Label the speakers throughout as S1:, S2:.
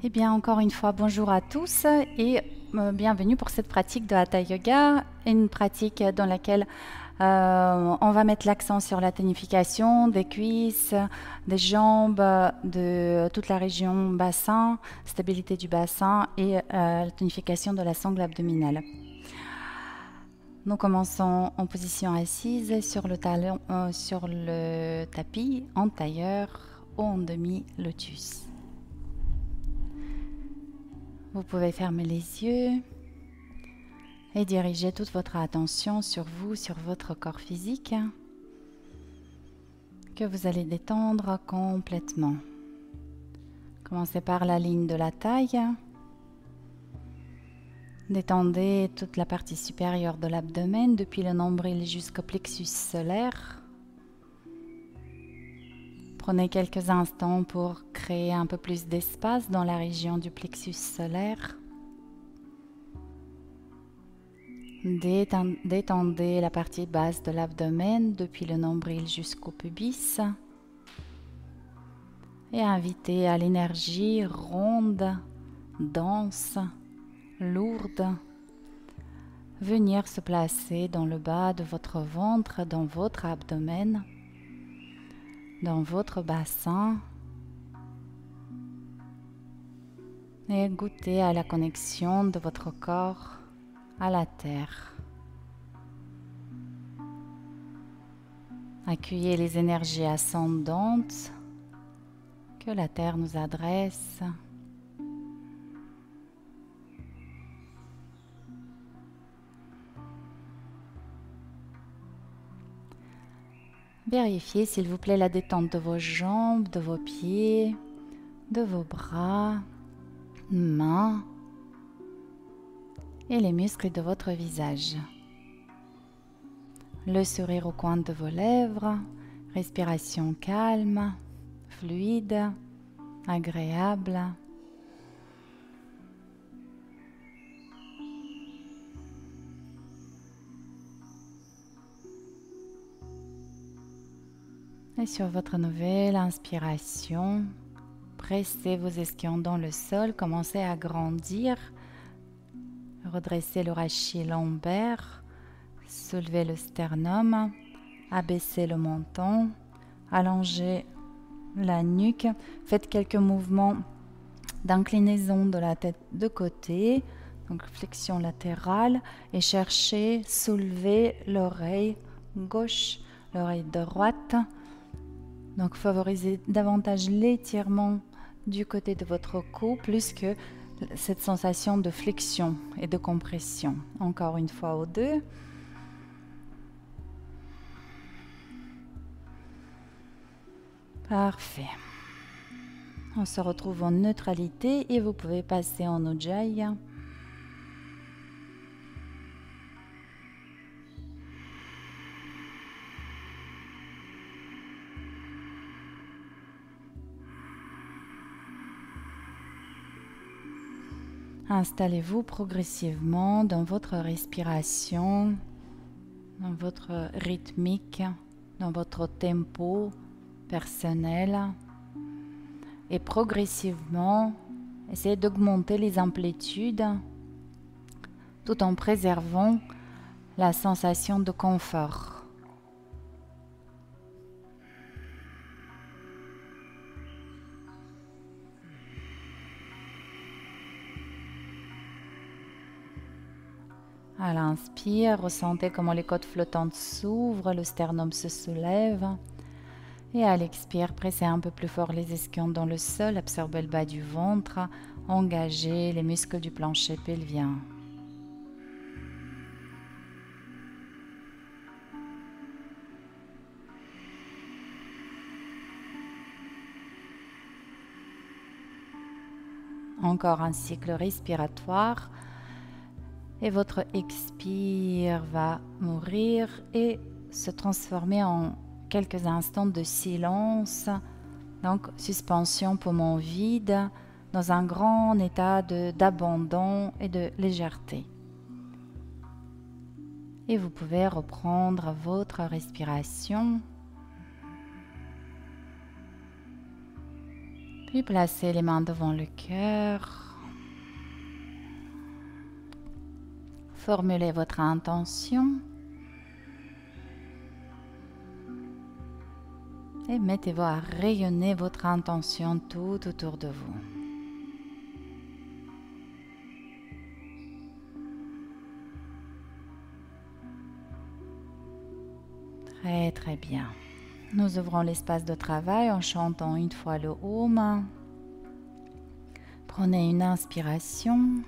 S1: Eh bien, encore une fois, bonjour à tous et bienvenue pour cette pratique de Hatha Yoga, une pratique dans laquelle on va mettre l'accent sur la tonification des cuisses, des jambes, de toute la région bassin, stabilité du bassin et la tonification de la sangle abdominale. Nous commençons en position assise sur le tapis, en tailleur ou en demi-lotus. Vous pouvez fermer les yeux et diriger toute votre attention sur vous, sur votre corps physique, que vous allez détendre complètement. Commencez par la ligne de la taille. Détendez toute la partie supérieure de l'abdomen, depuis le nombril jusqu'au plexus solaire. Prenez quelques instants pour créer un peu plus d'espace dans la région du plexus solaire. Détendez la partie basse de l'abdomen, depuis le nombril jusqu'au pubis. Et invitez à l'énergie ronde, dense, lourde, venir se placer dans le bas de votre ventre, dans votre abdomen, dans votre bassin, et goûter à la connexion de votre corps à la terre. Accueillez les énergies ascendantes que la terre nous adresse. Vérifiez s'il vous plaît la détente de vos jambes, de vos pieds, de vos bras, mains et les muscles de votre visage. Le sourire au coin de vos lèvres, respiration calme, fluide, agréable. Et sur votre nouvelle inspiration, pressez vos ischions dans le sol, commencez à grandir, redressez le rachis lombaire, soulevez le sternum, abaissez le menton, allongez la nuque, faites quelques mouvements d'inclinaison de la tête de côté, donc flexion latérale, et cherchez, soulevez l'oreille gauche, l'oreille droite. Donc favorisez davantage l'étirement du côté de votre cou plus que cette sensation de flexion et de compression. Encore une fois aux deux. Parfait. On se retrouve en neutralité et vous pouvez passer en Ujjayi. Installez-vous progressivement dans votre respiration, dans votre rythmique, dans votre tempo personnel et progressivement essayez d'augmenter les amplitudes tout en préservant la sensation de confort. À l'inspire, ressentez comment les côtes flottantes s'ouvrent, le sternum se soulève. Et à l'expire, pressez un peu plus fort les ischions dans le sol, absorbez le bas du ventre, engagez les muscles du plancher pelvien. Encore un cycle respiratoire. Et votre expire va mourir et se transformer en quelques instants de silence, donc suspension poumon vide, dans un grand état d'abandon et de légèreté. Et vous pouvez reprendre votre respiration. Puis placez les mains devant le cœur. Formulez votre intention. Et mettez-vous à rayonner votre intention tout autour de vous. Très très bien. Nous ouvrons l'espace de travail en chantant une fois le Om. Prenez une inspiration.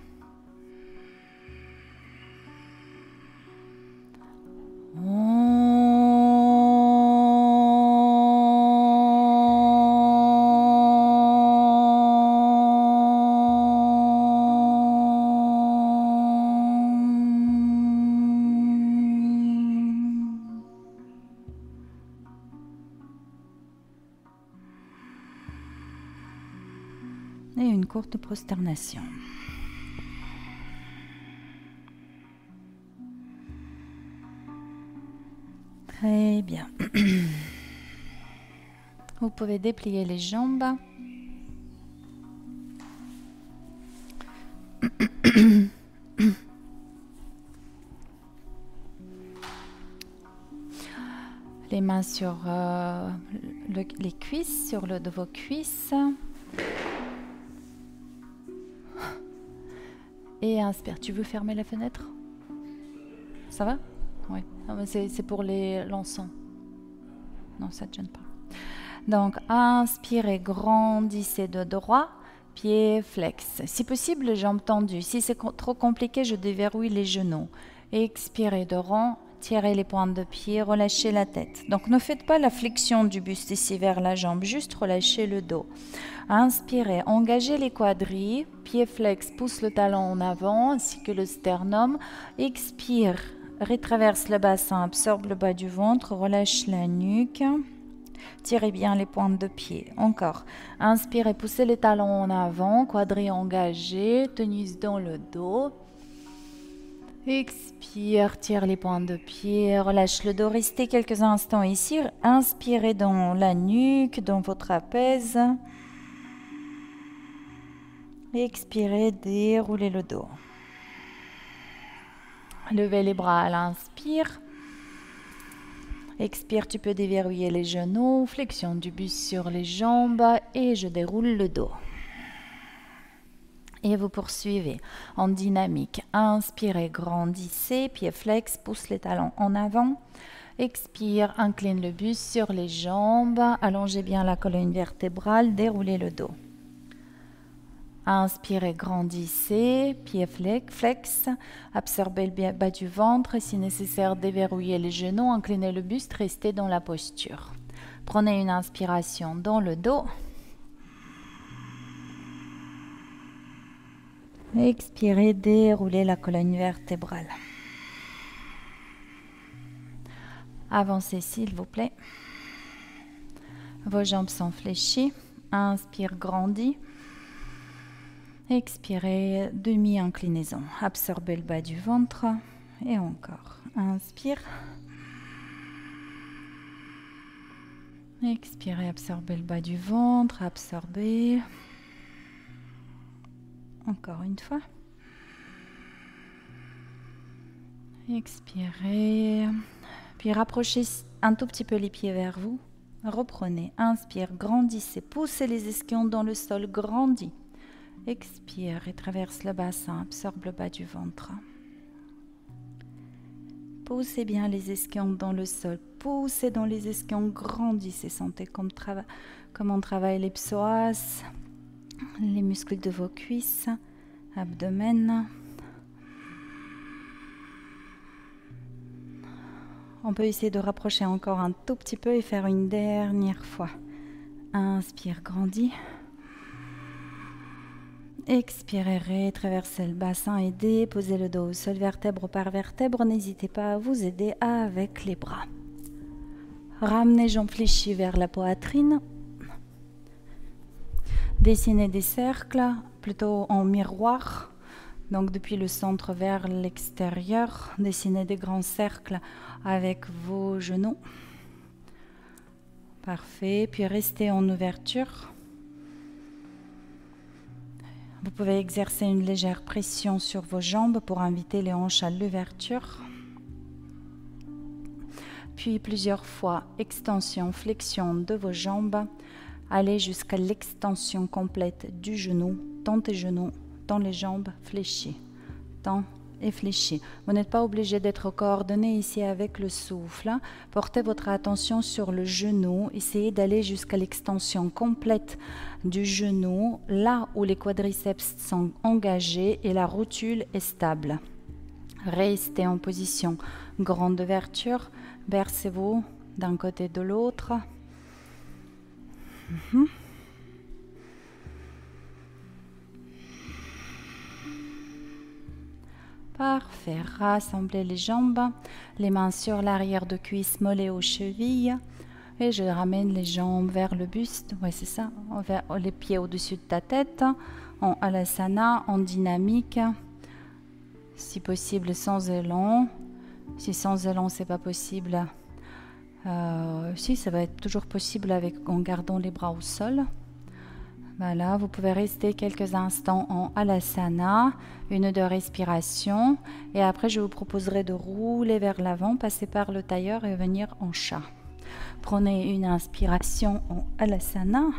S1: Et une courte prosternation. Très bien. Vous pouvez déplier les jambes. Les mains sur les cuisses, sur le de vos cuisses. Et inspire. Tu veux fermer la fenêtre? Ça va? Oui. C'est pour l'encens. Non, ça ne te gêne pas. Donc, inspirez, grandissez de droit, pied flex. Si possible, jambes tendues. Si c'est trop compliqué, je déverrouille les genoux. Expirez de rond, tirez les pointes de pied, relâchez la tête. Donc, ne faites pas la flexion du buste ici vers la jambe, juste relâchez le dos. Inspirez, engagez les quadrilles, pied flex, pousse le talon en avant ainsi que le sternum. Expire, retraverse le bassin, absorbe le bas du ventre, relâche la nuque. Tirez bien les pointes de pied. Encore. Inspirez, poussez les talons en avant, quadrilles engagés, tenus dans le dos. Expire, tire les pointes de pied, relâche le dos. Restez quelques instants ici. Inspirez dans la nuque, dans votre trapèze. Expirez, déroulez le dos. Levez les bras à l'inspire. Expire, tu peux déverrouiller les genoux, flexion du buste sur les jambes et je déroule le dos. Et vous poursuivez en dynamique. Inspirez, grandissez, pied flex, pousse les talons en avant. Expire, incline le buste sur les jambes, allongez bien la colonne vertébrale, déroulez le dos. Inspirez, grandissez, pied flex, absorbez le bas du ventre, si nécessaire déverrouillez les genoux, inclinez le buste, restez dans la posture. Prenez une inspiration dans le dos. Expirez, déroulez la colonne vertébrale. Avancez s'il vous plaît. Vos jambes sont fléchies. Inspire, grandis. Expirez, demi-inclinaison. Absorbez le bas du ventre. Et encore. Inspire. Expirez, absorbez le bas du ventre. Absorbez. Encore une fois. Expirez. Puis rapprochez un tout petit peu les pieds vers vous. Reprenez. Inspire, grandissez. Poussez les ischions dans le sol. Grandis. Expire et traverse le bassin, absorbe le bas du ventre. Poussez bien les ischions dans le sol, poussez dans les ischions, grandissez, sentez comment on travaille les psoas, les muscles de vos cuisses, abdomen. On peut essayer de rapprocher encore un tout petit peu et faire une dernière fois. Inspire, grandis. Expirez, traversez le bassin et déposez le dos au sol vertèbre par vertèbre. N'hésitez pas à vous aider avec les bras. Ramenez jambes fléchies vers la poitrine. Dessinez des cercles, plutôt en miroir. Donc depuis le centre vers l'extérieur, dessinez des grands cercles avec vos genoux. Parfait. Puis restez en ouverture. pouvez exercer une légère pression sur vos jambes pour inviter les hanches à l'ouverture. Puis plusieurs fois, extension, flexion de vos jambes. Allez jusqu'à l'extension complète du genou, dans tes genoux, dans les jambes fléchies. Tends et fléchis. Vous n'êtes pas obligé d'être coordonné ici avec le souffle. Portez votre attention sur le genou. Essayez d'aller jusqu'à l'extension complète du genou, là où les quadriceps sont engagés et la rotule est stable. Restez en position grande ouverture. Bercez-vous d'un côté et de l'autre. Parfait. Rassemblez les jambes, les mains sur l'arrière de cuisse, mollets aux chevilles. Et je ramène les jambes vers le buste. Oui, c'est ça. Vers les pieds au-dessus de ta tête. En Alasana, en dynamique. Si possible, sans élan. Si sans élan, c'est pas possible. Si, ça va être toujours possible en gardant les bras au sol. Voilà, vous pouvez rester quelques instants en Alasana, 1 ou 2 respirations. Et après, je vous proposerai de rouler vers l'avant, passer par le tailleur et venir en chat. Prenez une inspiration en Alasana.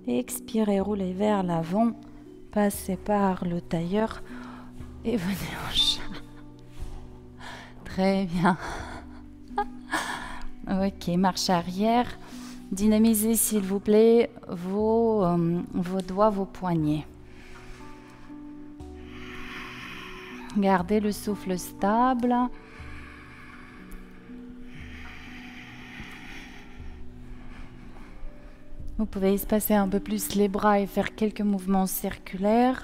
S1: Expirez, roulez vers l'avant, passez par le tailleur et venez en chat. Très bien. Ok, marche arrière. Dynamisez s'il vous plaît vos doigts, vos poignets. Gardez le souffle stable. Vous pouvez espacer un peu plus les bras et faire quelques mouvements circulaires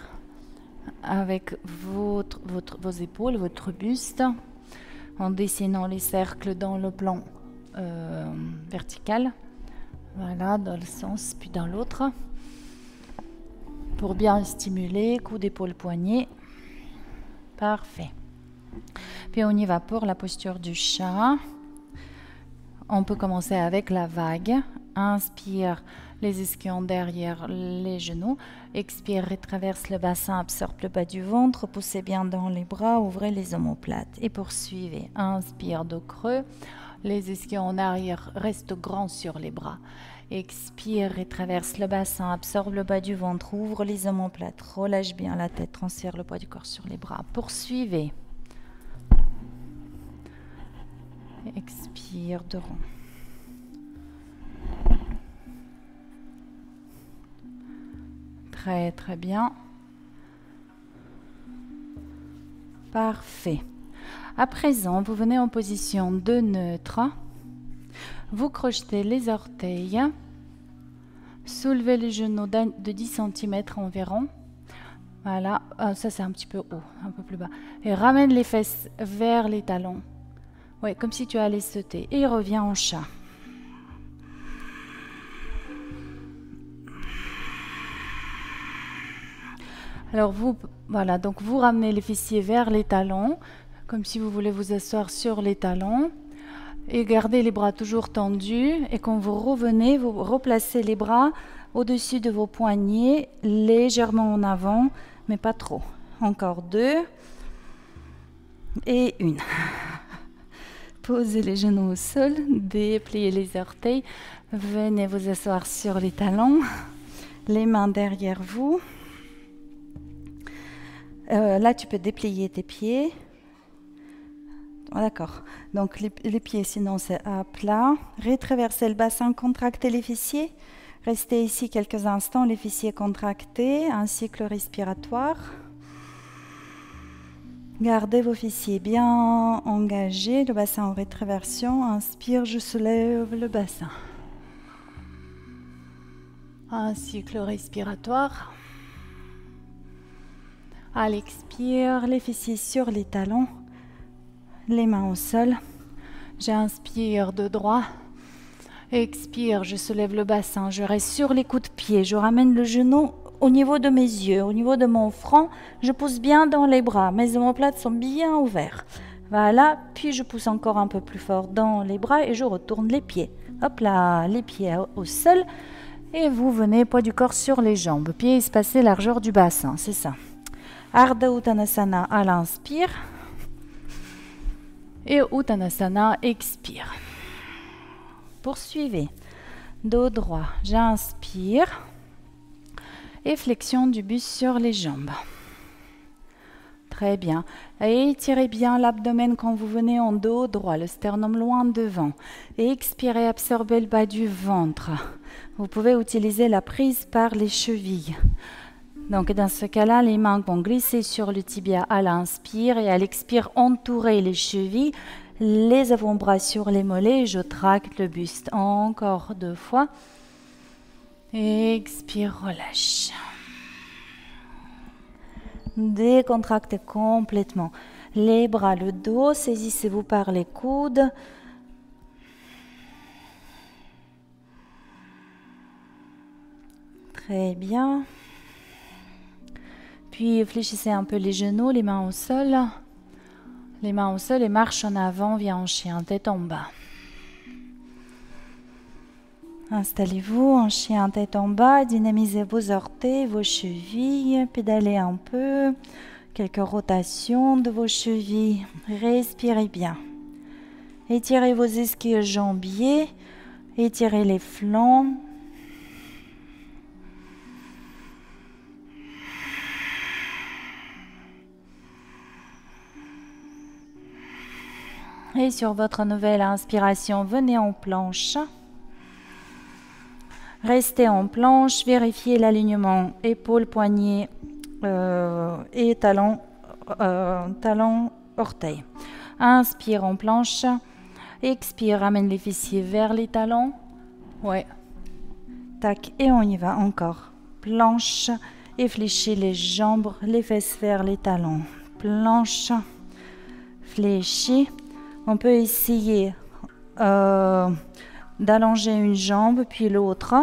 S1: avec vos épaules, votre buste, en dessinant les cercles dans le plan vertical. Voilà, dans le sens, puis dans l'autre. Pour bien stimuler, coup d'épaule, poignet. Parfait. Puis on y va pour la posture du chat. On peut commencer avec la vague. Inspire, les ischions derrière les genoux. Expire, retraverse le bassin, absorbe le bas du ventre. Poussez bien dans les bras, ouvrez les omoplates. Et poursuivez. Inspire, dos creux. Les ischions en arrière restent grands sur les bras. Expire et traverse le bassin, absorbe le bas du ventre, ouvre les omoplates, relâche bien la tête, transfère le poids du corps sur les bras. Poursuivez. Expire de rond. Très très bien. Parfait. À présent, vous venez en position de neutre. Vous crochetez les orteils. Soulevez les genoux de 10 cm environ. Voilà, ça c'est un petit peu haut, un peu plus bas. Et ramène les fesses vers les talons. Oui, comme si tu allais sauter. Et reviens en chat. Alors voilà, donc vous ramenez les fessiers vers les talons, comme si vous voulez vous asseoir sur les talons. Et gardez les bras toujours tendus. Et quand vous revenez, vous replacez les bras au-dessus de vos poignets, légèrement en avant, mais pas trop. Encore 2 et 1. Posez les genoux au sol, dépliez les orteils, venez vous asseoir sur les talons, les mains derrière vous. Là, tu peux déplier tes pieds. D'accord. Donc, les pieds, sinon, c'est à plat. Retraversez le bassin, contractez les fessiers. Restez ici quelques instants, les fessiers contractés, un cycle respiratoire. Gardez vos fessiers bien engagés, le bassin en rétraversion. Inspire, je soulève le bassin. Un cycle respiratoire. À l'expire, les fessiers sur les talons, les mains au sol. J'inspire de droit. Expire, je soulève le bassin. Je reste sur les coups de pied. Je ramène le genou au niveau de mes yeux, au niveau de mon front. Je pousse bien dans les bras. Mes omoplates sont bien ouverts. Voilà. Puis je pousse encore un peu plus fort dans les bras et je retourne les pieds. Hop là, les pieds au sol. Et vous venez poids du corps sur les jambes, pieds espacés, largeur du bassin, c'est ça. Ardha Uttanasana à l'inspire. Et Uttanasana, expire. Poursuivez. Dos droit, j'inspire. Et flexion du buste sur les jambes. Très bien. Et étirez bien l'abdomen quand vous venez en dos droit, le sternum loin devant. Et expirez, absorbez le bas du ventre. Vous pouvez utiliser la prise par les chevilles. Donc dans ce cas-là, les mains vont glisser sur le tibia à l'inspire et à l'expire, entourez les chevilles, les avant-bras sur les mollets, je tracte le buste. Encore 2 fois. Expire, relâche. Décontractez complètement les bras, le dos, saisissez-vous par les coudes. Très bien. Puis fléchissez un peu les genoux, les mains au sol. Les mains au sol et marche en avant, viens en chien, tête en bas. Installez-vous en chien, tête en bas, dynamisez vos orteils, vos chevilles, pédalez un peu, quelques rotations de vos chevilles, respirez bien. Étirez vos ischio-jambiers, étirez les flancs. Et sur votre nouvelle inspiration, venez en planche. Restez en planche, vérifiez l'alignement épaules, poignets et talons, orteils. Inspire en planche, expire, ramène les fessiers vers les talons. Ouais. Tac, et on y va encore. Planche, et fléchis les jambes, les fesses vers les talons. Planche, fléchis. On peut essayer d'allonger une jambe puis l'autre.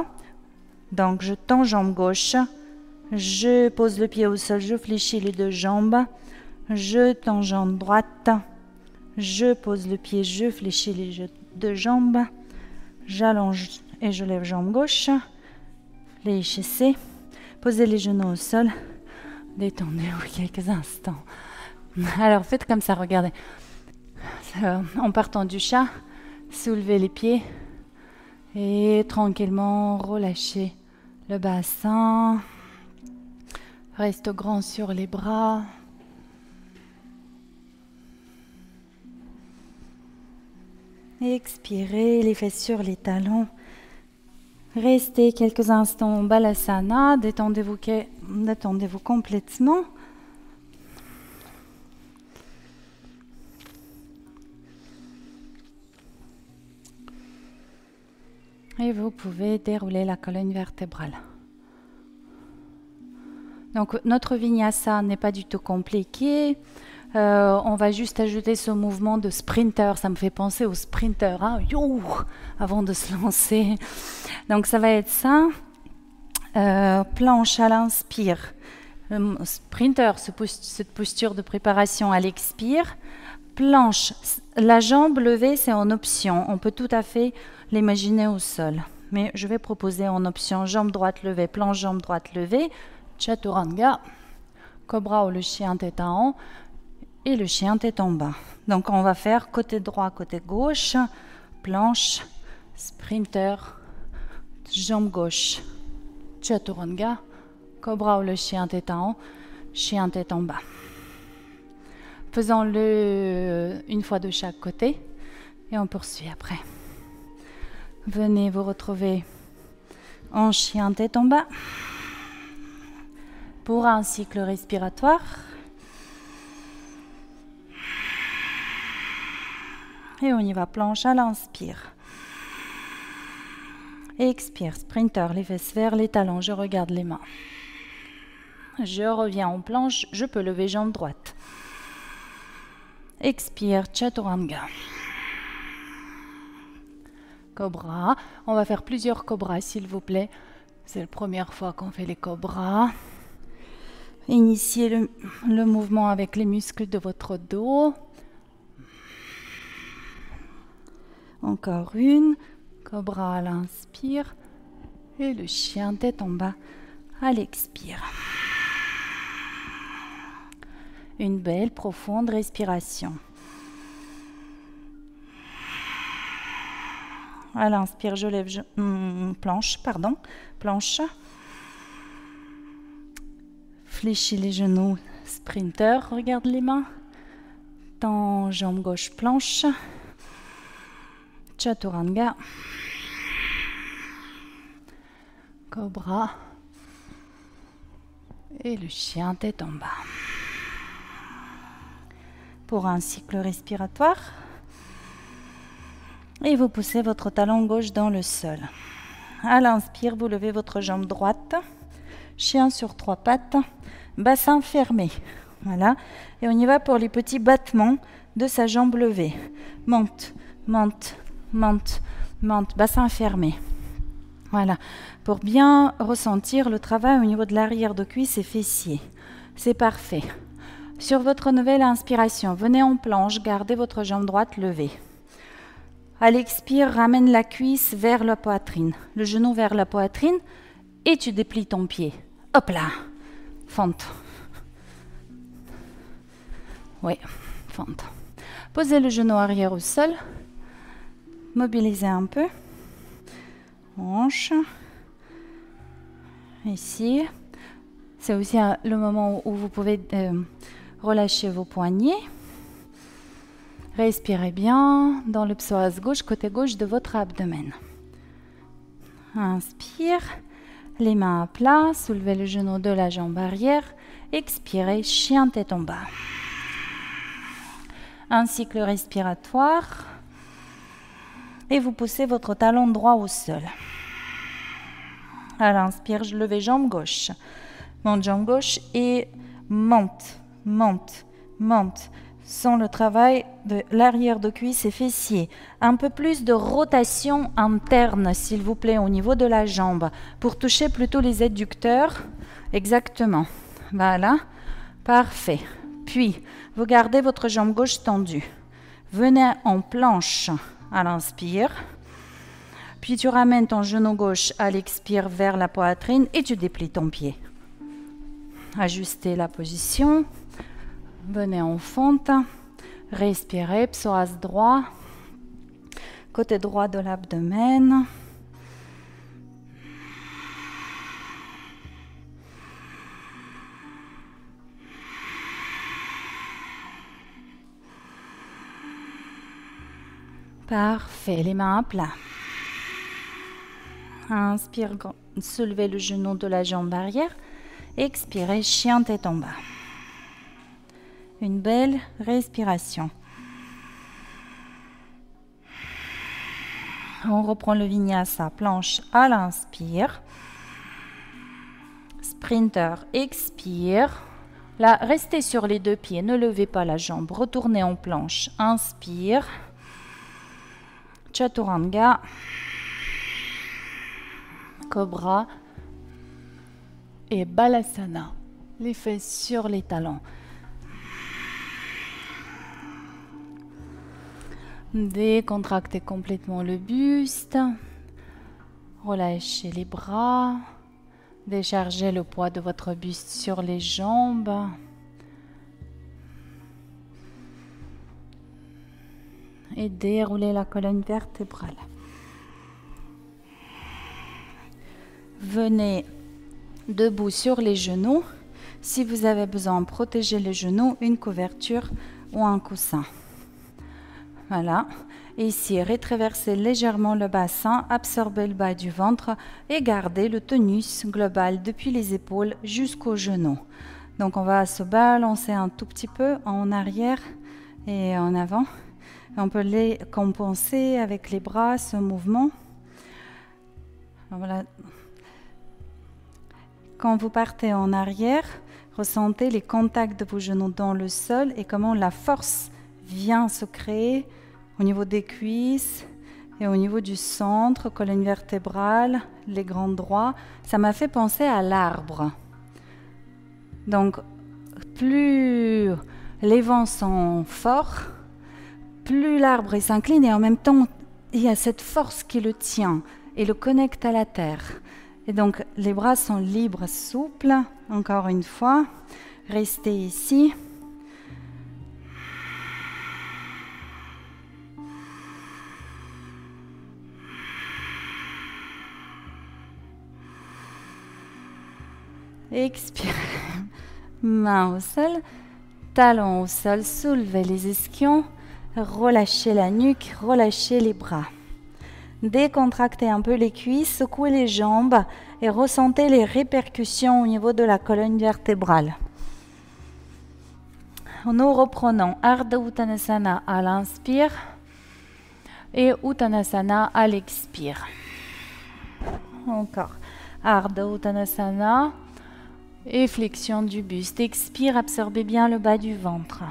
S1: Donc je tends jambe gauche, je pose le pied au sol, je fléchis les 2 jambes, je tends jambe droite, je pose le pied, je fléchis les 2 jambes, j'allonge et je lève jambe gauche, fléchissez, posez les genoux au sol, détendez-vous quelques instants. Alors faites comme ça, regardez. En partant du chat, soulevez les pieds et tranquillement relâchez le bassin. Reste grand sur les bras. Expirez, les fesses sur les talons. Restez quelques instants en Balasana, détendez-vous complètement. Et vous pouvez dérouler la colonne vertébrale. Donc notre vinyasa n'est pas du tout compliqué. On va juste ajouter ce mouvement de sprinter. Ça me fait penser au sprinter, hein, avant de se lancer. Donc ça va être ça. Planche à l'inspire. Sprinter, cette posture de préparation à l'expire. Planche, la jambe levée, c'est en option. On peut tout à fait l'imaginer au sol. Mais je vais proposer en option jambe droite levée, planche jambe droite levée, Chaturanga, cobra ou le chien tête en haut et le chien tête en bas. Donc on va faire côté droit, côté gauche, planche, sprinter, jambe gauche, Chaturanga, cobra ou le chien tête en haut, chien tête en bas. Faisons-le une fois de chaque côté et on poursuit après. Venez vous retrouver en chien tête en bas pour un cycle respiratoire. Et on y va, planche à l'inspire. Expire, sprinter, les fesses vers les talons, je regarde les mains. Je reviens en planche, je peux lever jambe droite. Expire, Chaturanga. Cobra. On va faire plusieurs cobras, s'il vous plaît. C'est la première fois qu'on fait les cobras. Initiez le mouvement avec les muscles de votre dos. Encore une. Cobra à l'inspire. Et le chien tête en bas à l'expire. Une belle profonde respiration. À l'inspire, je lève planche. Planche. Fléchis les genoux, sprinter, regarde les mains. Tends jambe gauche, planche. Chaturanga. Cobra. Et le chien tête en bas. Pour un cycle respiratoire. Et vous poussez votre talon gauche dans le sol. À l'inspire, vous levez votre jambe droite. Chien sur 3 pattes. Bassin fermé. Voilà. Et on y va pour les petits battements de sa jambe levée. Monte, monte, monte, monte. Bassin fermé. Voilà. Pour bien ressentir le travail au niveau de l'arrière de cuisse et fessiers. C'est parfait. Sur votre nouvelle inspiration, venez en planche, gardez votre jambe droite levée. À l'expire, ramène la cuisse vers la poitrine, le genou vers la poitrine et tu déplies ton pied. Hop là, fente. Oui, fente. Posez le genou arrière au sol, mobilisez un peu. Hanche. Ici. C'est aussi le moment où vous pouvez relâcher vos poignets. Respirez bien dans le psoas gauche, côté gauche de votre abdomen. Inspire, les mains à plat, soulevez le genou de la jambe arrière. Expirez, chien tête en bas. Un cycle respiratoire. Et vous poussez votre talon droit au sol. À l'inspire, je levez jambe gauche. Monte jambe gauche et monte, monte, monte. Sans le travail de l'arrière de cuisse et fessiers. Un peu plus de rotation interne, s'il vous plaît, au niveau de la jambe, pour toucher plutôt les adducteurs. Exactement. Voilà. Parfait. Puis, vous gardez votre jambe gauche tendue. Venez en planche à l'inspire. Puis, tu ramènes ton genou gauche à l'expire vers la poitrine et tu déplies ton pied. Ajustez la position. Venez en fente, respirez, psoas droit, côté droit de l'abdomen. Parfait, les mains à plat. Inspire, soulevez le genou de la jambe arrière. Expirez, chien tête en bas. Une belle respiration. On reprend le vinyasa, planche à l'inspire. Sprinter, expire. Là, restez sur les deux pieds, ne levez pas la jambe. Retournez en planche, inspire. Chaturanga. Cobra. Et Balasana. Les fesses sur les talons. Décontractez complètement le buste. Relâchez les bras. Déchargez le poids de votre buste sur les jambes. Et déroulez la colonne vertébrale. Venez debout sur les genoux. Si vous avez besoin de protéger les genoux, une couverture ou un coussin. Voilà. Ici, rétraversez légèrement le bassin, absorbez le bas du ventre et gardez le tonus global depuis les épaules jusqu'aux genoux. Donc, on va se balancer un tout petit peu en arrière et en avant. On peut les compenser avec les bras, ce mouvement. Voilà. Quand vous partez en arrière, ressentez les contacts de vos genoux dans le sol et comment la force vient se créer au niveau des cuisses et au niveau du centre, colonne vertébrale, les grands droits. Ça m'a fait penser à l'arbre. Donc, plus les vents sont forts, plus l'arbre s'incline et en même temps, il y a cette force qui le tient et le connecte à la terre. Et donc, les bras sont libres, souples. Encore une fois, restez ici. Expirez. Main au sol, talons au sol, soulevez les ischions, relâchez la nuque, relâchez les bras. Décontractez un peu les cuisses, secouez les jambes et ressentez les répercussions au niveau de la colonne vertébrale. Nous reprenons Ardha Uttanasana à l'inspire et Uttanasana à l'expire. Encore. Ardha Uttanasana et flexion du buste. Expire, absorbez bien le bas du ventre.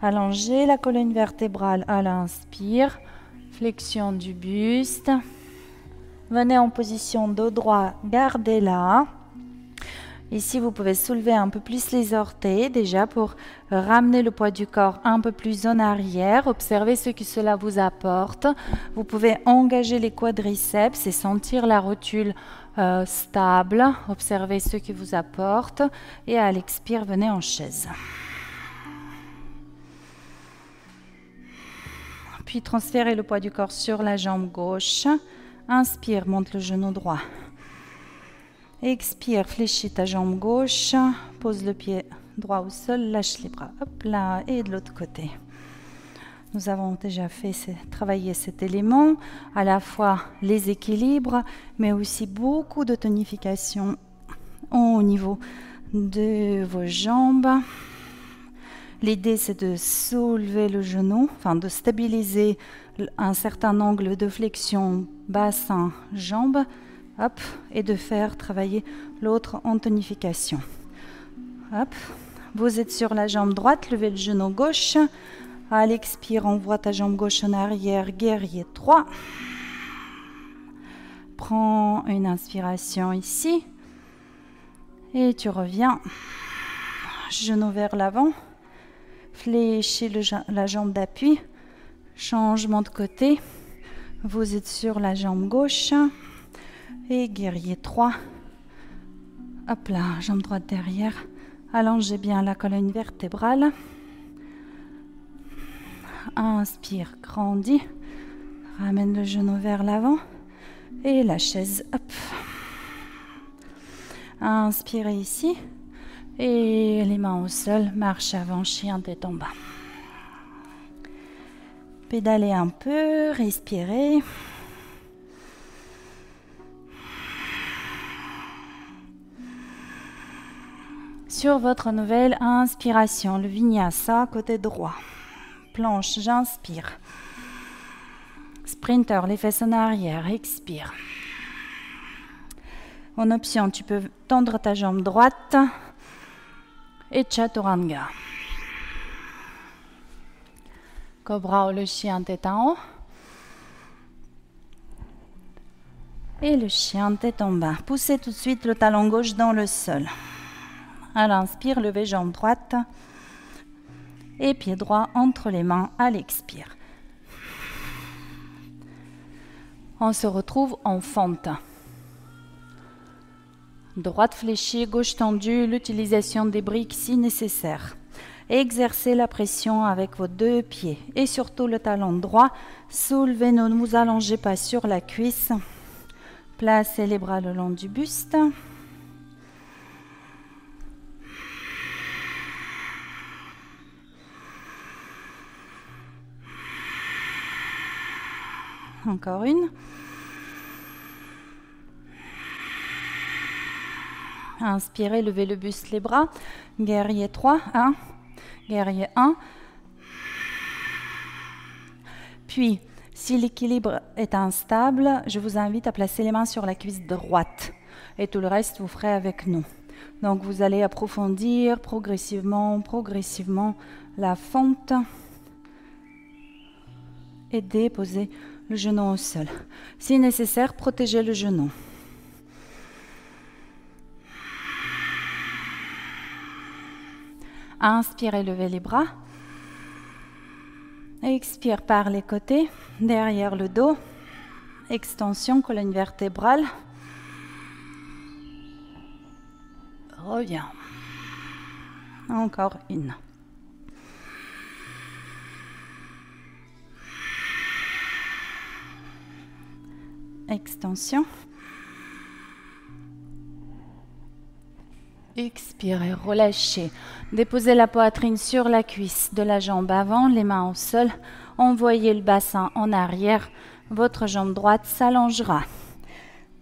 S1: Allongez la colonne vertébrale à l'inspire. Flexion du buste. Venez en position dos droit, gardez-la. Ici, vous pouvez soulever un peu plus les orteils déjà pour ramener le poids du corps un peu plus en arrière. Observez ce que cela vous apporte. Vous pouvez engager les quadriceps et sentir la rotule stable. Observez ce qui vous apporte. Et à l'expire, venez en chaise. Puis transférez le poids du corps sur la jambe gauche. Inspire, monte le genou droit. Expire, fléchis ta jambe gauche. Pose le pied droit au sol, lâche les bras. Hop là, et de l'autre côté. Nous avons déjà travaillé cet élément, à la fois les équilibres, mais aussi beaucoup de tonification au niveau de vos jambes. L'idée, c'est de soulever le genou, enfin de stabiliser un certain angle de flexion bassin-jambe, hop, et de faire travailler l'autre en tonification. Hop, vous êtes sur la jambe droite, levez le genou gauche. À l'expire, envoie ta jambe gauche en arrière, guerrier 3. Prends une inspiration ici. Et tu reviens, genou vers l'avant. Fléchis la jambe d'appui, changement de côté, vous êtes sur la jambe gauche et guerrier 3, hop là, jambe droite derrière, allongez bien la colonne vertébrale, inspire, grandis, ramène le genou vers l'avant et la chaise, hop, inspirez ici. Et les mains au sol, marche avant, chien tête en bas. Pédalez un peu, respirez. Sur votre nouvelle inspiration, le vinyasa côté droit. Planche, j'inspire. Sprinter, les fesses en arrière, expire. En option, tu peux tendre ta jambe droite. Et Chaturanga. Cobra ou le chien tête en haut. Et le chien tête en bas. Poussez tout de suite le talon gauche dans le sol. À l'inspire, levez jambe droite. Et pied droit entre les mains à l'expire. On se retrouve en fente. Droite fléchie, gauche tendue, l'utilisation des briques si nécessaire. Exercez la pression avec vos deux pieds et surtout le talon droit. Soulevez, ne vous allongez pas sur la cuisse. Placez les bras le long du buste. Encore une. Inspirez, levez le buste, les bras. Guerrier 3, 1. Guerrier 1. Puis, si l'équilibre est instable, je vous invite à placer les mains sur la cuisse droite. Et tout le reste, vous ferez avec nous. Donc, vous allez approfondir progressivement la fente. Et déposer le genou au sol. Si nécessaire, protégez le genou. Inspirez, levez les bras. Expire par les côtés, derrière le dos. Extension, colonne vertébrale. Reviens. Encore une. Extension. Expirez, relâchez. Déposez la poitrine sur la cuisse de la jambe avant, les mains au sol. Envoyez le bassin en arrière. Votre jambe droite s'allongera.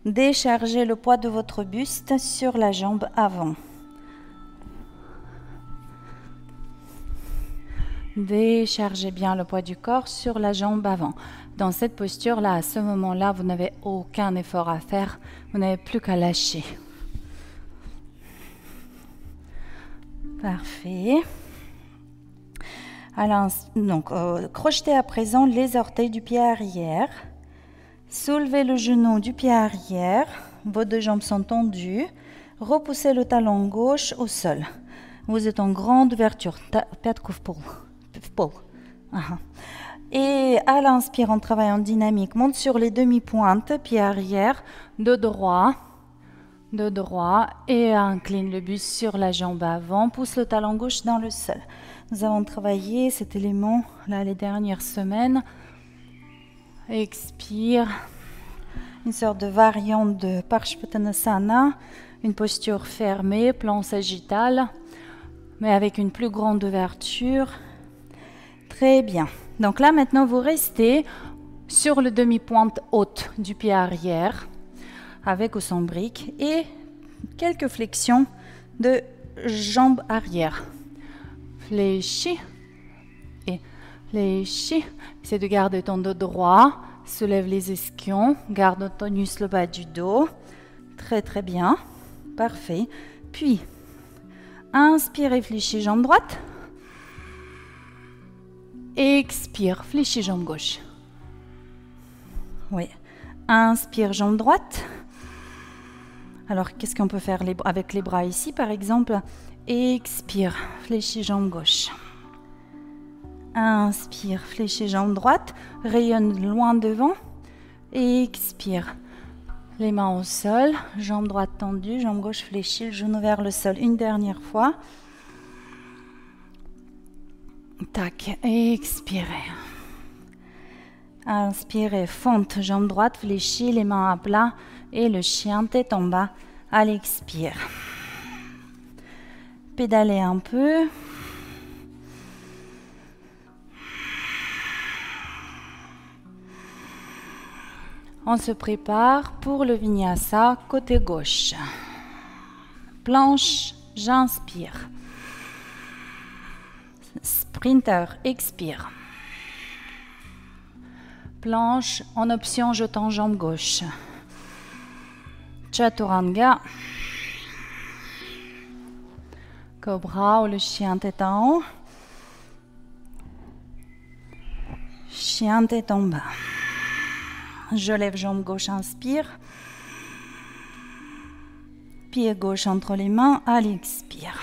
S1: Déchargez le poids de votre buste sur la jambe avant. Déchargez bien le poids du corps sur la jambe avant. Dans cette posture-là, à ce moment-là, vous n'avez aucun effort à faire. Vous n'avez plus qu'à lâcher. Parfait. Alors, donc, crochetez à présent les orteils du pied arrière. Soulevez le genou du pied arrière. Vos deux jambes sont tendues. Repoussez le talon gauche au sol. Vous êtes en grande ouverture. Et à l'inspire, on travaille en dynamique. Monte sur les demi-pointes, pied arrière, de droit, et incline le buste sur la jambe avant. Pousse le talon gauche dans le sol. Nous avons travaillé cet élément là les dernières semaines. Expire. Une sorte de variante de Parshvottanasana, une posture fermée, plan sagittal, mais avec une plus grande ouverture. Très bien. Donc là, maintenant, vous restez sur le demi-pointe haute du pied arrière, avec ou sans brique, et quelques flexions de jambes arrière. Fléchis et fléchis. Essaie de garder ton dos droit. Soulève les ischions. Garde en tonus le bas du dos. Très, très bien. Parfait. Puis, inspire et fléchis jambe droite. Expire, fléchis jambe gauche. Oui. Inspire, jambe droite. Alors, qu'est-ce qu'on peut faire avec les bras ici, par exemple? Expire, fléchis jambe gauche. Inspire, fléchis jambe droite. Rayonne loin devant. Expire. Les mains au sol. Jambe droite tendue, jambe gauche fléchie, le genou vers le sol. Une dernière fois. Tac, expirez. Inspirez, fente, jambe droite fléchie, les mains à plat et le chien tête en bas à l'expire. Pédalez un peu. On se prépare pour le vinyasa côté gauche. Planche, j'inspire. Sprinter, expire. Planche, en option, je tends jambe gauche. Chaturanga. Cobra ou le chien tête en haut. Chien tête en bas. Je lève jambe gauche, inspire. Pied gauche entre les mains, à l'expire.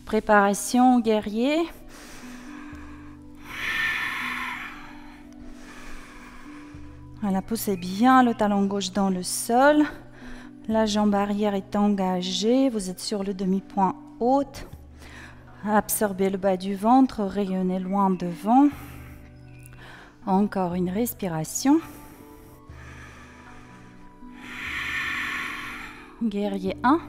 S1: Préparation guerrier. Voilà, poussez bien le talon gauche dans le sol. La jambe arrière est engagée. Vous êtes sur le demi-point haute. Absorbez le bas du ventre, rayonnez loin devant. Encore une respiration. Guerrier 1.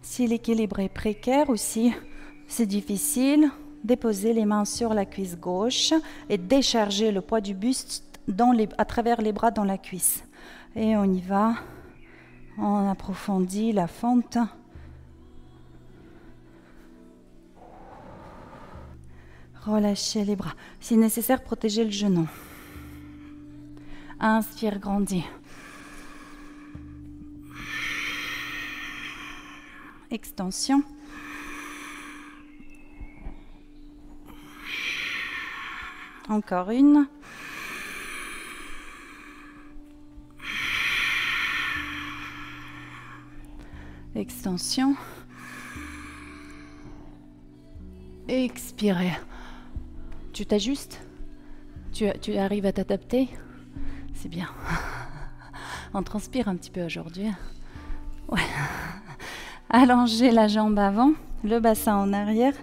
S1: Si l'équilibre est précaire aussi, c'est difficile, déposez les mains sur la cuisse gauche et déchargez le poids du buste à travers les bras dans la cuisse. Et on y va, on approfondit la fente. Relâchez les bras. Si nécessaire, protégez le genou. Inspire, grandis. Extension. Encore une. Extension. Expirez. Tu t'ajustes. Tu arrives à t'adapter? C'est bien. On transpire un petit peu aujourd'hui. Ouais. Allongez la jambe avant, le bassin en arrière.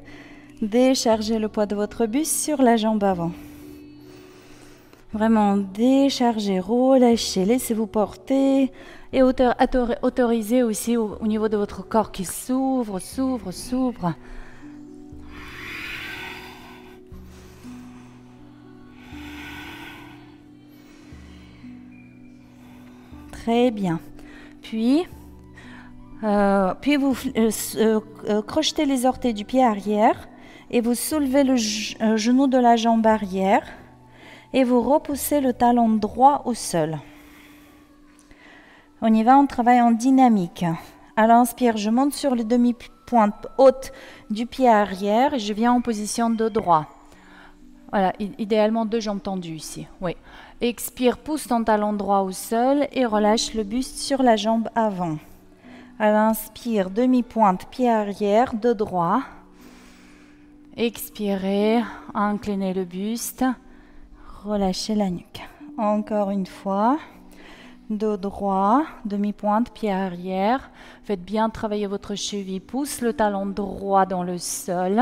S1: Déchargez le poids de votre buste sur la jambe avant. Vraiment déchargez, relâchez, laissez-vous porter. Et autorisez aussi au niveau de votre corps qui s'ouvre, s'ouvre, s'ouvre. Très bien. Puis vous crochetez les orteils du pied arrière et vous soulevez le genou de la jambe arrière et vous repoussez le talon droit au sol. On y va, on travaille en dynamique. À l'inspire, je monte sur les demi-pointe haute du pied arrière et je viens en position de droit. Voilà, idéalement 2 jambes tendues ici. Oui. Expire, pousse ton talon droit au sol et relâche le buste sur la jambe avant. À l'inspire, demi-pointe, pied arrière, de droit. Expirez, inclinez le buste, relâchez la nuque. Encore une fois, de droit, demi-pointe, pied arrière. Faites bien travailler votre cheville, pousse le talon droit dans le sol.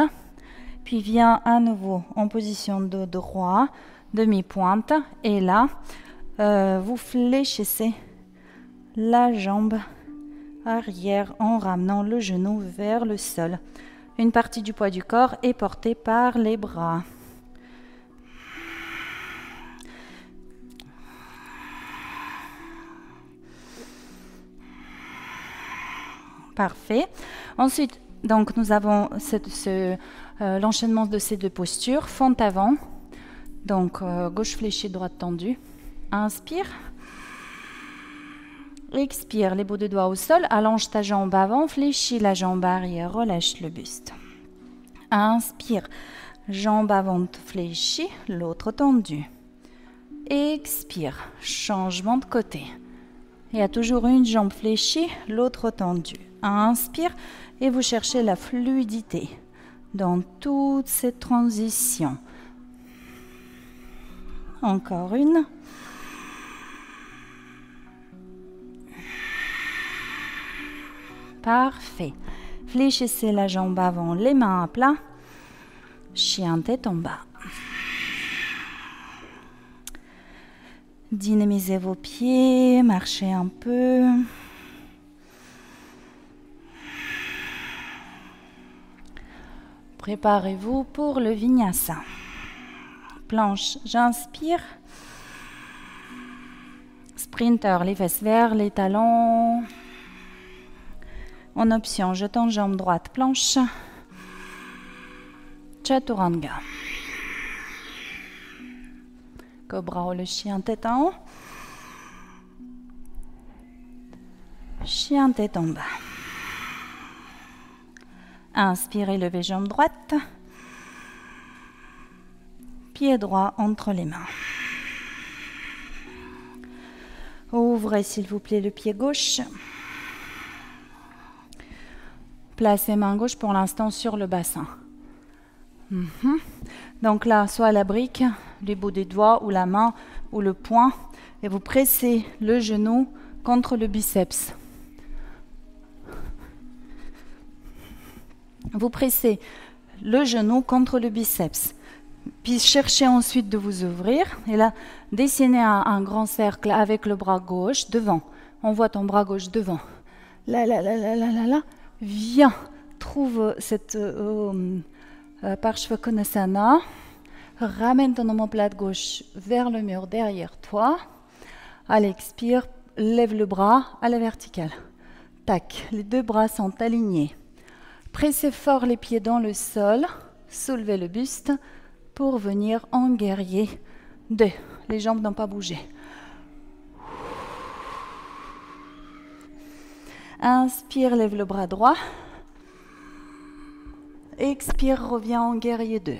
S1: Puis viens à nouveau en position de droit, demi-pointe. Et là, vous fléchissez la jambe arrière en ramenant le genou vers le sol. Une partie du poids du corps est portée par les bras. Parfait. Ensuite, donc nous avons l'enchaînement de ces 2 postures. Fente avant. Donc gauche fléchie, droite tendue. Inspire. Expire, les bouts de doigts au sol, allonge ta jambe avant, fléchis la jambe arrière, relâche le buste. Inspire, jambe avant fléchie, l'autre tendue. Expire, changement de côté. Il y a toujours une jambe fléchie, l'autre tendue. Inspire et vous cherchez la fluidité dans toute cette transition. Encore une. Parfait. Fléchissez la jambe avant, les mains à plat. Chien tête en bas. Dynamisez vos pieds, marchez un peu. Préparez-vous pour le vinyasa. Planche, j'inspire. Sprinter, les fesses vers les talons. En option, je tends jambe droite, planche. Chaturanga. Cobra ou le chien tête en haut. Chien tête en bas. Inspirez, levez jambe droite. Pied droit entre les mains. Ouvrez s'il vous plaît le pied gauche. Placez main gauche pour l'instant sur le bassin. Donc là, soit la brique, les bouts des doigts ou la main ou le poing, et vous pressez le genou contre le biceps. Vous pressez le genou contre le biceps. Puis cherchez ensuite de vous ouvrir. Et là, dessinez un grand cercle avec le bras gauche devant. On voit ton bras gauche devant. Là. Viens, trouve cette Parshvakonasana. Ramène ton omoplate gauche vers le mur derrière toi. À l'expire, lève le bras à la verticale. Tac, les 2 bras sont alignés. Pressez fort les pieds dans le sol. Soulevez le buste pour venir en guerrier 2. Les jambes n'ont pas bougé. Inspire, lève le bras droit. Expire, reviens en guerrier 2.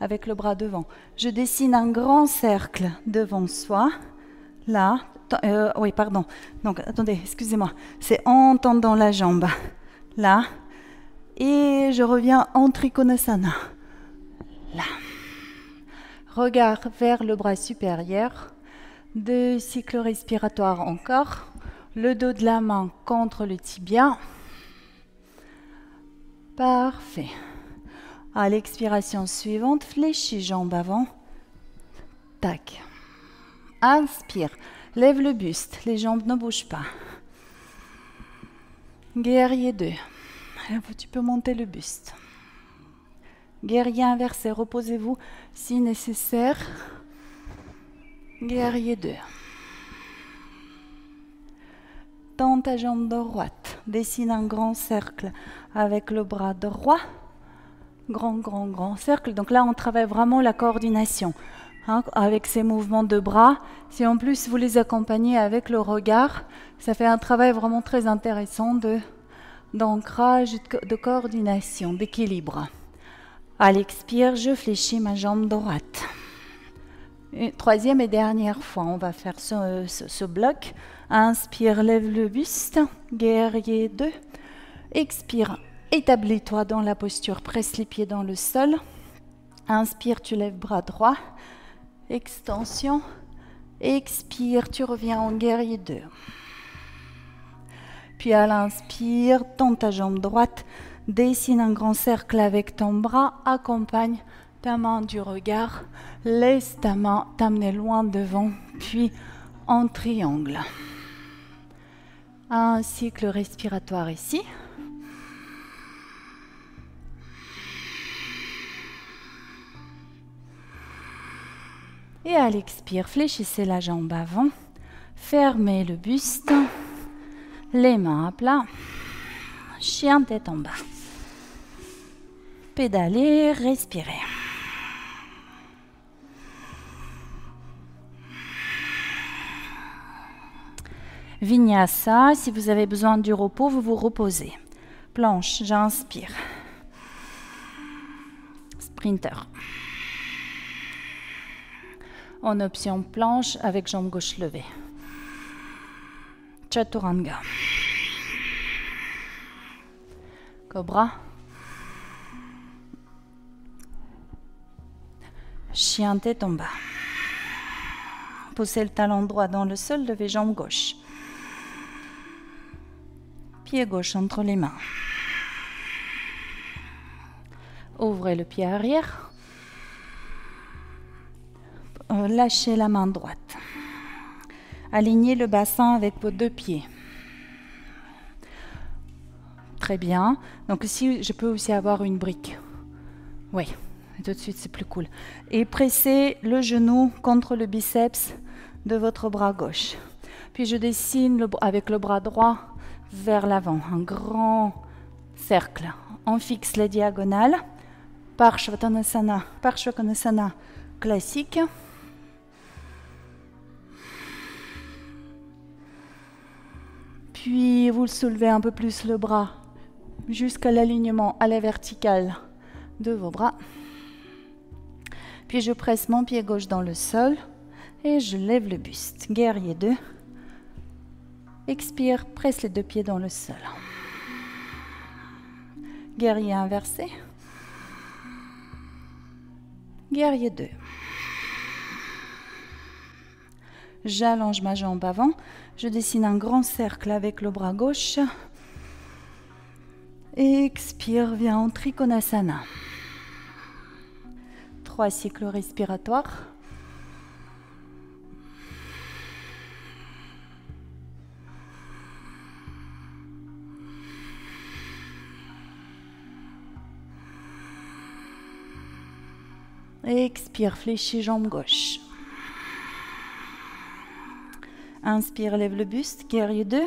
S1: Avec le bras devant. Je dessine un grand cercle devant soi. Là. Oui, pardon. Donc, attendez, excusez-moi. C'est en tendant la jambe. Là. Et je reviens en Trikonasana. Là. Regard vers le bras supérieur. 2 cycles respiratoires encore. Le dos de la main contre le tibia. Parfait. À l'expiration suivante, fléchis jambes avant. Tac. Inspire. Lève le buste. Les jambes ne bougent pas. Guerrier 2. Tu peux monter le buste. Guerrier inversé. Reposez-vous si nécessaire. Guerrier 2. Tends ta jambe droite. Dessine un grand cercle avec le bras droit. Grand cercle. Donc là, on travaille vraiment la coordination. Avec ces mouvements de bras. Si en plus vous les accompagnez avec le regard, ça fait un travail vraiment très intéressant d'ancrage, de coordination, d'équilibre. À l'expire, je fléchis ma jambe droite. Une troisième et dernière fois, on va faire ce bloc. Inspire, lève le buste. Guerrier 2. Expire, établis-toi dans la posture, presse les pieds dans le sol. Inspire, tu lèves bras droit. Extension. Expire, tu reviens en guerrier 2. Puis à l'inspire, tends ta jambe droite. Dessine un grand cercle avec ton bras. Accompagne ta main du regard. Laisse ta main t'amener loin devant. Puis en triangle. Un cycle respiratoire ici. Et à l'expire, fléchissez la jambe avant. Fermez le buste. Les mains à plat. Chien tête en bas. Pédalez, respirez. Vinyasa, si vous avez besoin du repos, vous vous reposez. Planche, j'inspire. Sprinter. En option planche avec jambe gauche levée. Chaturanga. Cobra. Chien tête en bas. Poussez le talon droit dans le sol, levez jambe gauche. Pied gauche entre les mains. Ouvrez le pied arrière. Lâchez la main droite. Alignez le bassin avec vos 2 pieds. Très bien. Donc ici, je peux aussi avoir une brique. Oui, tout de suite, c'est plus cool. Et pressez le genou contre le biceps de votre bras gauche. Puis je dessine avec le bras droit vers l'avant. Un grand cercle. On fixe les diagonales. Parshvakonasana classique. Puis vous soulevez un peu plus le bras jusqu'à l'alignement à la verticale de vos bras. Puis je presse mon pied gauche dans le sol et je lève le buste. Guerrier 2. Expire, presse les 2 pieds dans le sol. Guerrier inversé. Guerrier 2. J'allonge ma jambe avant. Je dessine un grand cercle avec le bras gauche. Expire, viens en Trikonasana. 3 cycles respiratoires. Expire, fléchis jambe gauche. Inspire, lève le buste, guerrier 2.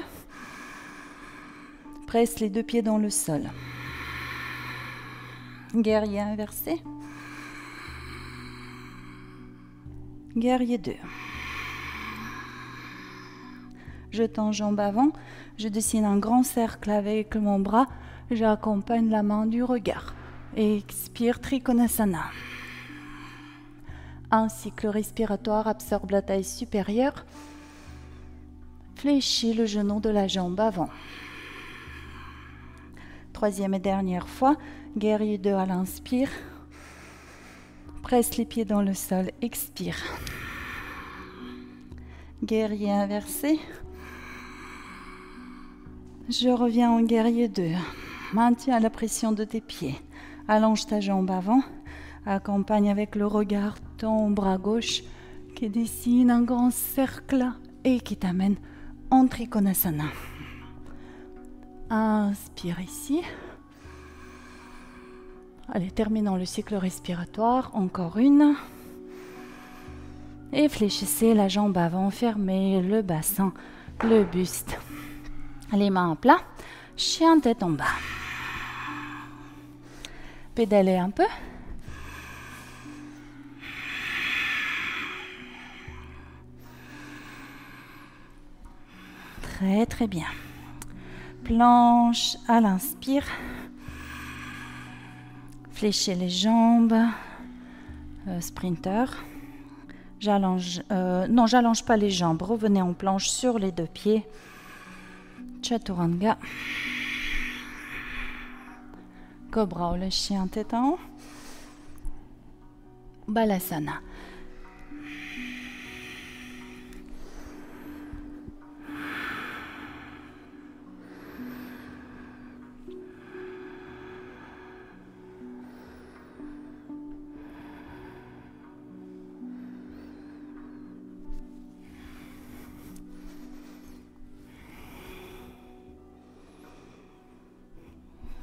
S1: Presse les 2 pieds dans le sol. Guerrier inversé. Guerrier 2. Je tends jambe avant. Je dessine un grand cercle avec mon bras. J'accompagne la main du regard. Expire, Trikonasana. Un cycle respiratoire absorbe la taille supérieure. Fléchis le genou de la jambe avant. 3e et dernière fois. Guerrier 2 à l'inspire. Presse les pieds dans le sol, expire. Guerrier inversé. Je reviens en guerrier 2. Maintiens la pression de tes pieds. Allonge ta jambe avant. Accompagne avec le regard ton bras gauche qui dessine un grand cercle et qui t'amène en Trikonasana. Inspire ici. Allez, terminons le cycle respiratoire. Encore une. Et fléchissez la jambe avant, fermez le bassin, le buste. Les mains à plat, chien tête en bas. Pédalez un peu. Très très bien. Planche à l'inspire. Fléchez les jambes. Sprinter. Non, j'allonge pas les jambes. Revenez en planche sur les deux pieds. Chaturanga. Cobra ou le chien tête en haut. Balasana.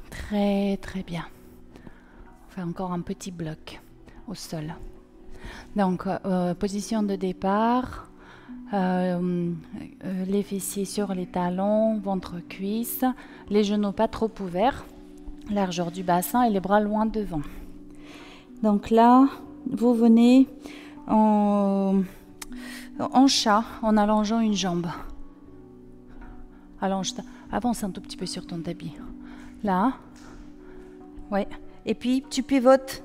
S1: Très très bien. On fait encore un petit bloc au sol. Donc, position de départ, les fessiers sur les talons, ventre-cuisse, les genoux pas trop ouverts, largeur du bassin et les bras loin devant. Donc là, vous venez en chat en allongeant une jambe. Avance un tout petit peu sur ton tapis. Là, ouais. Et puis tu pivotes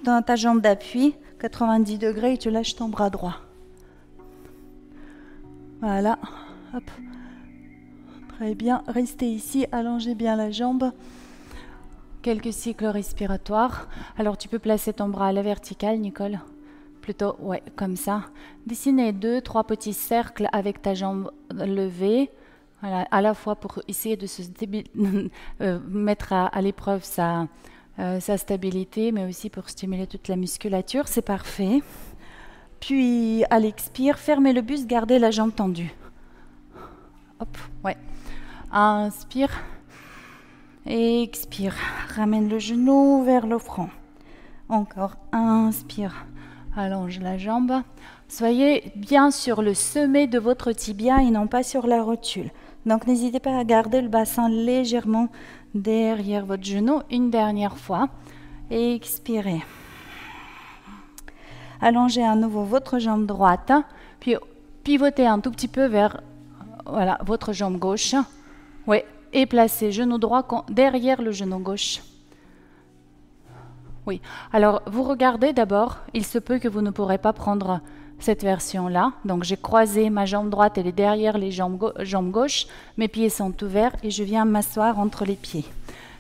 S1: dans ta jambe d'appui, 90 degrés, et tu lâches ton bras droit. Voilà, hop. Très bien, restez ici, allongez bien la jambe. Quelques cycles respiratoires. Alors tu peux placer ton bras à la verticale, Nicole. Plutôt, ouais, comme ça. Dessinez 2-3 petits cercles avec ta jambe levée. Voilà, à la fois pour essayer de se mettre à l'épreuve sa stabilité, mais aussi pour stimuler toute la musculature. C'est parfait. Puis, à l'expire, fermez le buste, gardez la jambe tendue. Hop, ouais. Inspire. Expire. Ramène le genou vers le front. Encore. Inspire. Allonge la jambe. Soyez bien sur le sommet de votre tibia et non pas sur la rotule. Donc, n'hésitez pas à garder le bassin légèrement derrière votre genou. Une dernière fois. Expirez. Allongez à nouveau votre jambe droite. Puis, pivotez un tout petit peu vers votre jambe gauche. Oui. Et placez genou droit derrière le genou gauche. Oui. Alors, vous regardez d'abord. Il se peut que vous ne pourrez pas prendre cette version-là. Donc, j'ai croisé ma jambe droite, elle est derrière les jambes gauche. Mes pieds sont ouverts et je viens m'asseoir entre les pieds.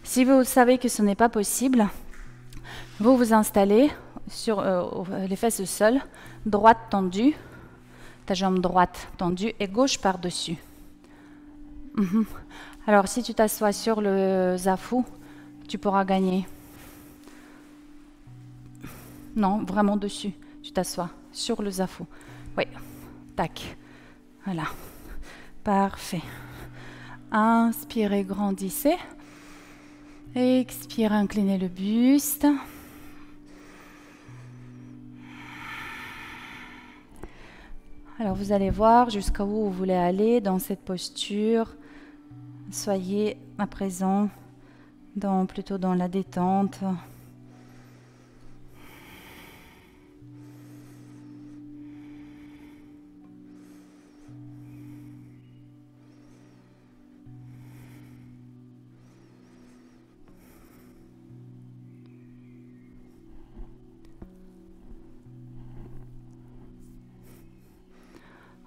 S1: Si vous savez que ce n'est pas possible, vous vous installez sur les fesses au sol, droite tendue, ta jambe droite tendue et gauche par-dessus. Alors, si tu t'assois sur le zafu, tu pourras gagner. Non, vraiment dessus. Tu t'assois sur le zafu. Oui, tac. Voilà. Parfait. Inspirez, grandissez. Expirez, inclinez le buste. Alors, vous allez voir jusqu'à où vous voulez aller dans cette posture. Soyez à présent plutôt dans la détente.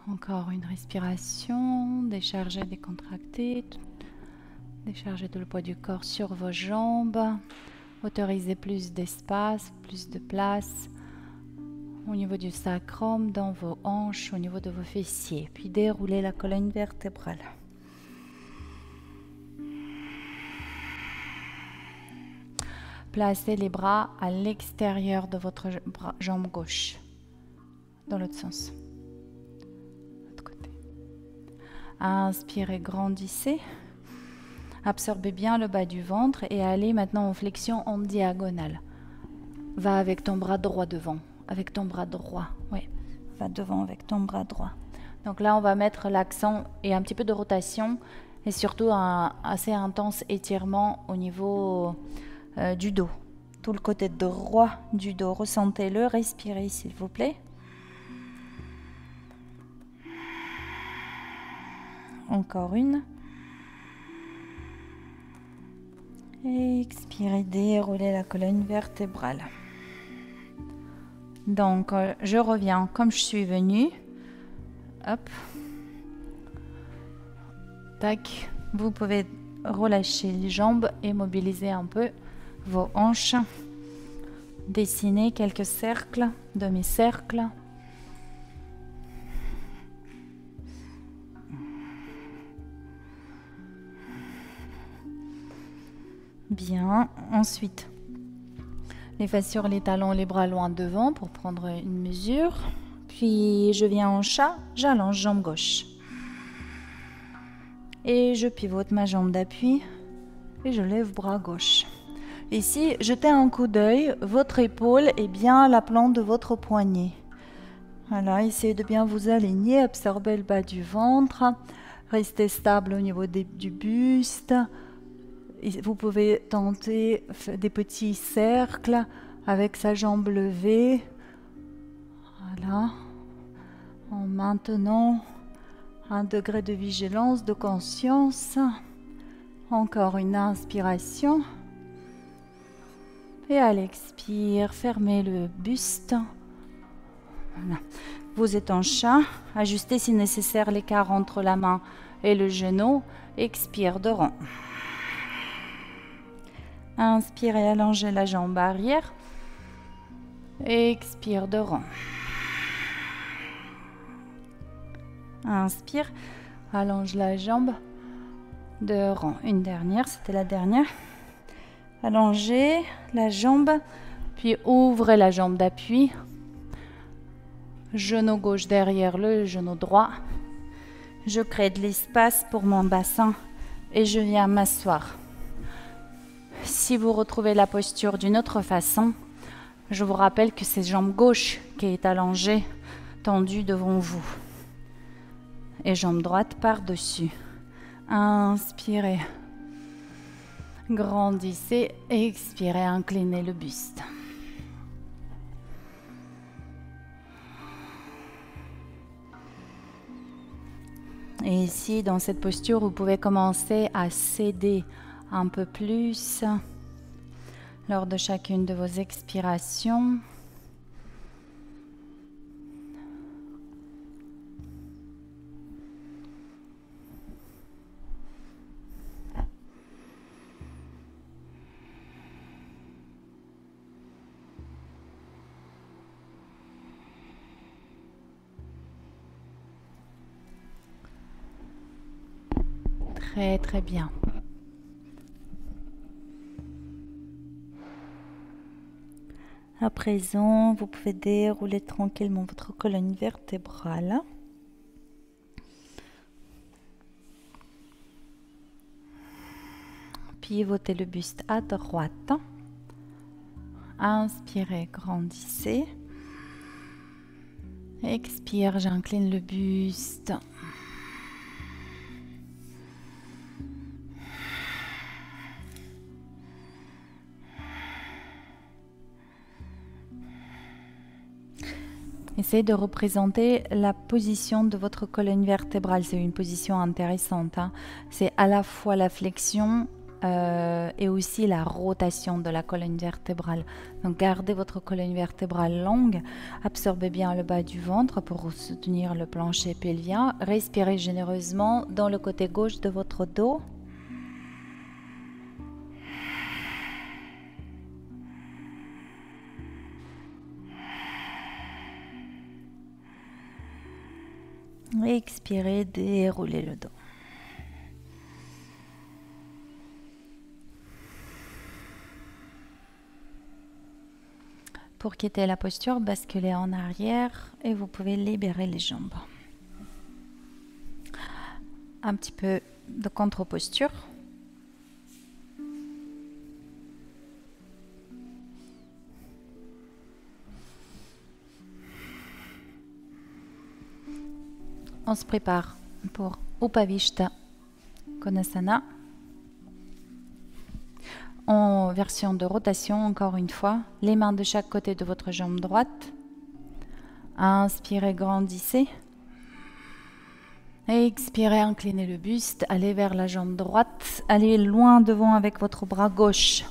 S1: Encore une respiration, déchargez, décontractez, déchargez tout le poids du corps sur vos jambes. Autorisez plus d'espace, plus de place au niveau du sacrum, dans vos hanches, au niveau de vos fessiers. Puis déroulez la colonne vertébrale. Placez les bras à l'extérieur de votre jambe gauche, dans l'autre sens. L'autre côté. Inspirez, grandissez. Absorbez bien le bas du ventre et allez maintenant en flexion en diagonale. Va avec ton bras droit devant, avec ton bras droit. Oui, va devant avec ton bras droit. Donc là, on va mettre l'accent et un petit peu de rotation et surtout un assez intense étirement au niveau du dos. Tout le côté droit du dos. Ressentez-le, respirez s'il vous plaît. Encore une. Expirez, déroulez la colonne vertébrale. Donc, je reviens comme je suis venue. Hop. Tac. Vous pouvez relâcher les jambes et mobiliser un peu vos hanches. Dessinez quelques cercles, demi-cercles. Bien. Ensuite, les fesses sur les talons, les bras loin devant pour prendre une mesure. Puis, je viens en chat, j'allonge jambe gauche. Et je pivote ma jambe d'appui et je lève bras gauche. Ici, jetez un coup d'œil, votre épaule est bien à la plante de votre poignet. Voilà, essayez de bien vous aligner, absorbez le bas du ventre, restez stable au niveau du buste. Vous pouvez tenter des petits cercles avec sa jambe levée. Voilà, en maintenant un degré de vigilance, de conscience. Encore une inspiration. Et à l'expire, fermez le buste. Voilà. Vous êtes en chat. Ajustez si nécessaire l'écart entre la main et le genou. Expire de rond. Inspirez, allongez la jambe arrière. Expire de rond. Inspire, allonge la jambe de rond. Une dernière, c'était la dernière. Allongez la jambe, puis ouvrez la jambe d'appui. Genou gauche derrière le genou droit. Je crée de l'espace pour mon bassin et je viens m'asseoir. Si vous retrouvez la posture d'une autre façon, je vous rappelle que c'est jambe gauche qui est allongée, tendue devant vous. Et jambe droite par-dessus. Inspirez. Grandissez. Expirez. Inclinez le buste. Et ici, dans cette posture, vous pouvez commencer à céder un peu plus lors de chacune de vos expirations. Très très bien. À présent, vous pouvez dérouler tranquillement votre colonne vertébrale. Pivotez le buste à droite. Inspirez, grandissez. Expire, j'incline le buste. Essayez de représenter la position de votre colonne vertébrale. C'est une position intéressante. C'est à la fois la flexion et aussi la rotation de la colonne vertébrale. Donc gardez votre colonne vertébrale longue. Absorbez bien le bas du ventre pour soutenir le plancher pelvien. Respirez généreusement dans le côté gauche de votre dos. Expirez, déroulez le dos. Pour quitter la posture, basculez en arrière et vous pouvez libérer les jambes. Un petit peu de contre-posture. On se prépare pour Upavishta Konasana. En version de rotation, encore une fois, les mains de chaque côté de votre jambe droite. Inspirez, grandissez. Expirez, inclinez le buste, allez vers la jambe droite, allez loin devant avec votre bras gauche.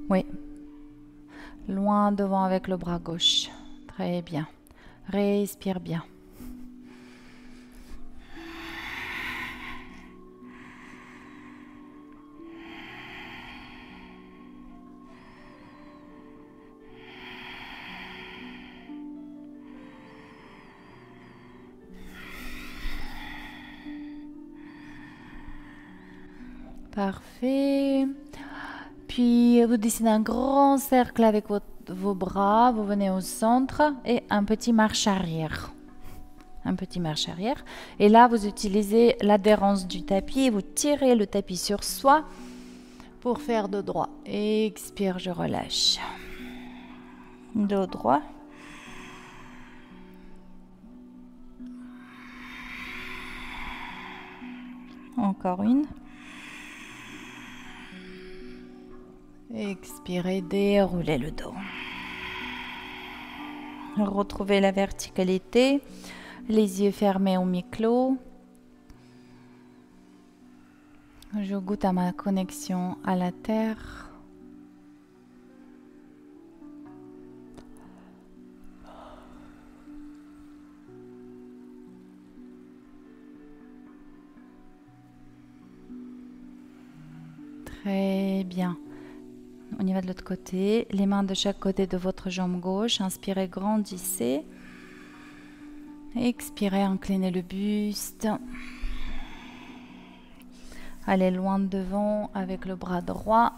S1: Oui, loin devant avec le bras gauche. Très bien. Respire bien. Parfait. Puis vous dessinez un grand cercle avec vos bras. Vous venez au centre et un petit marche arrière. Un petit marche arrière. Et là, vous utilisez l'adhérence du tapis et vous tirez le tapis sur soi pour faire dos droit. Expire, je relâche. Dos droit. Encore une. Expirez, déroulez le dos. Retrouvez la verticalité, les yeux fermés ou mi-clos. Je goûte à ma connexion à la terre. Très bien. On y va de l'autre côté. Les mains de chaque côté de votre jambe gauche. Inspirez, grandissez. Expirez, inclinez le buste. Allez loin devant avec le bras droit.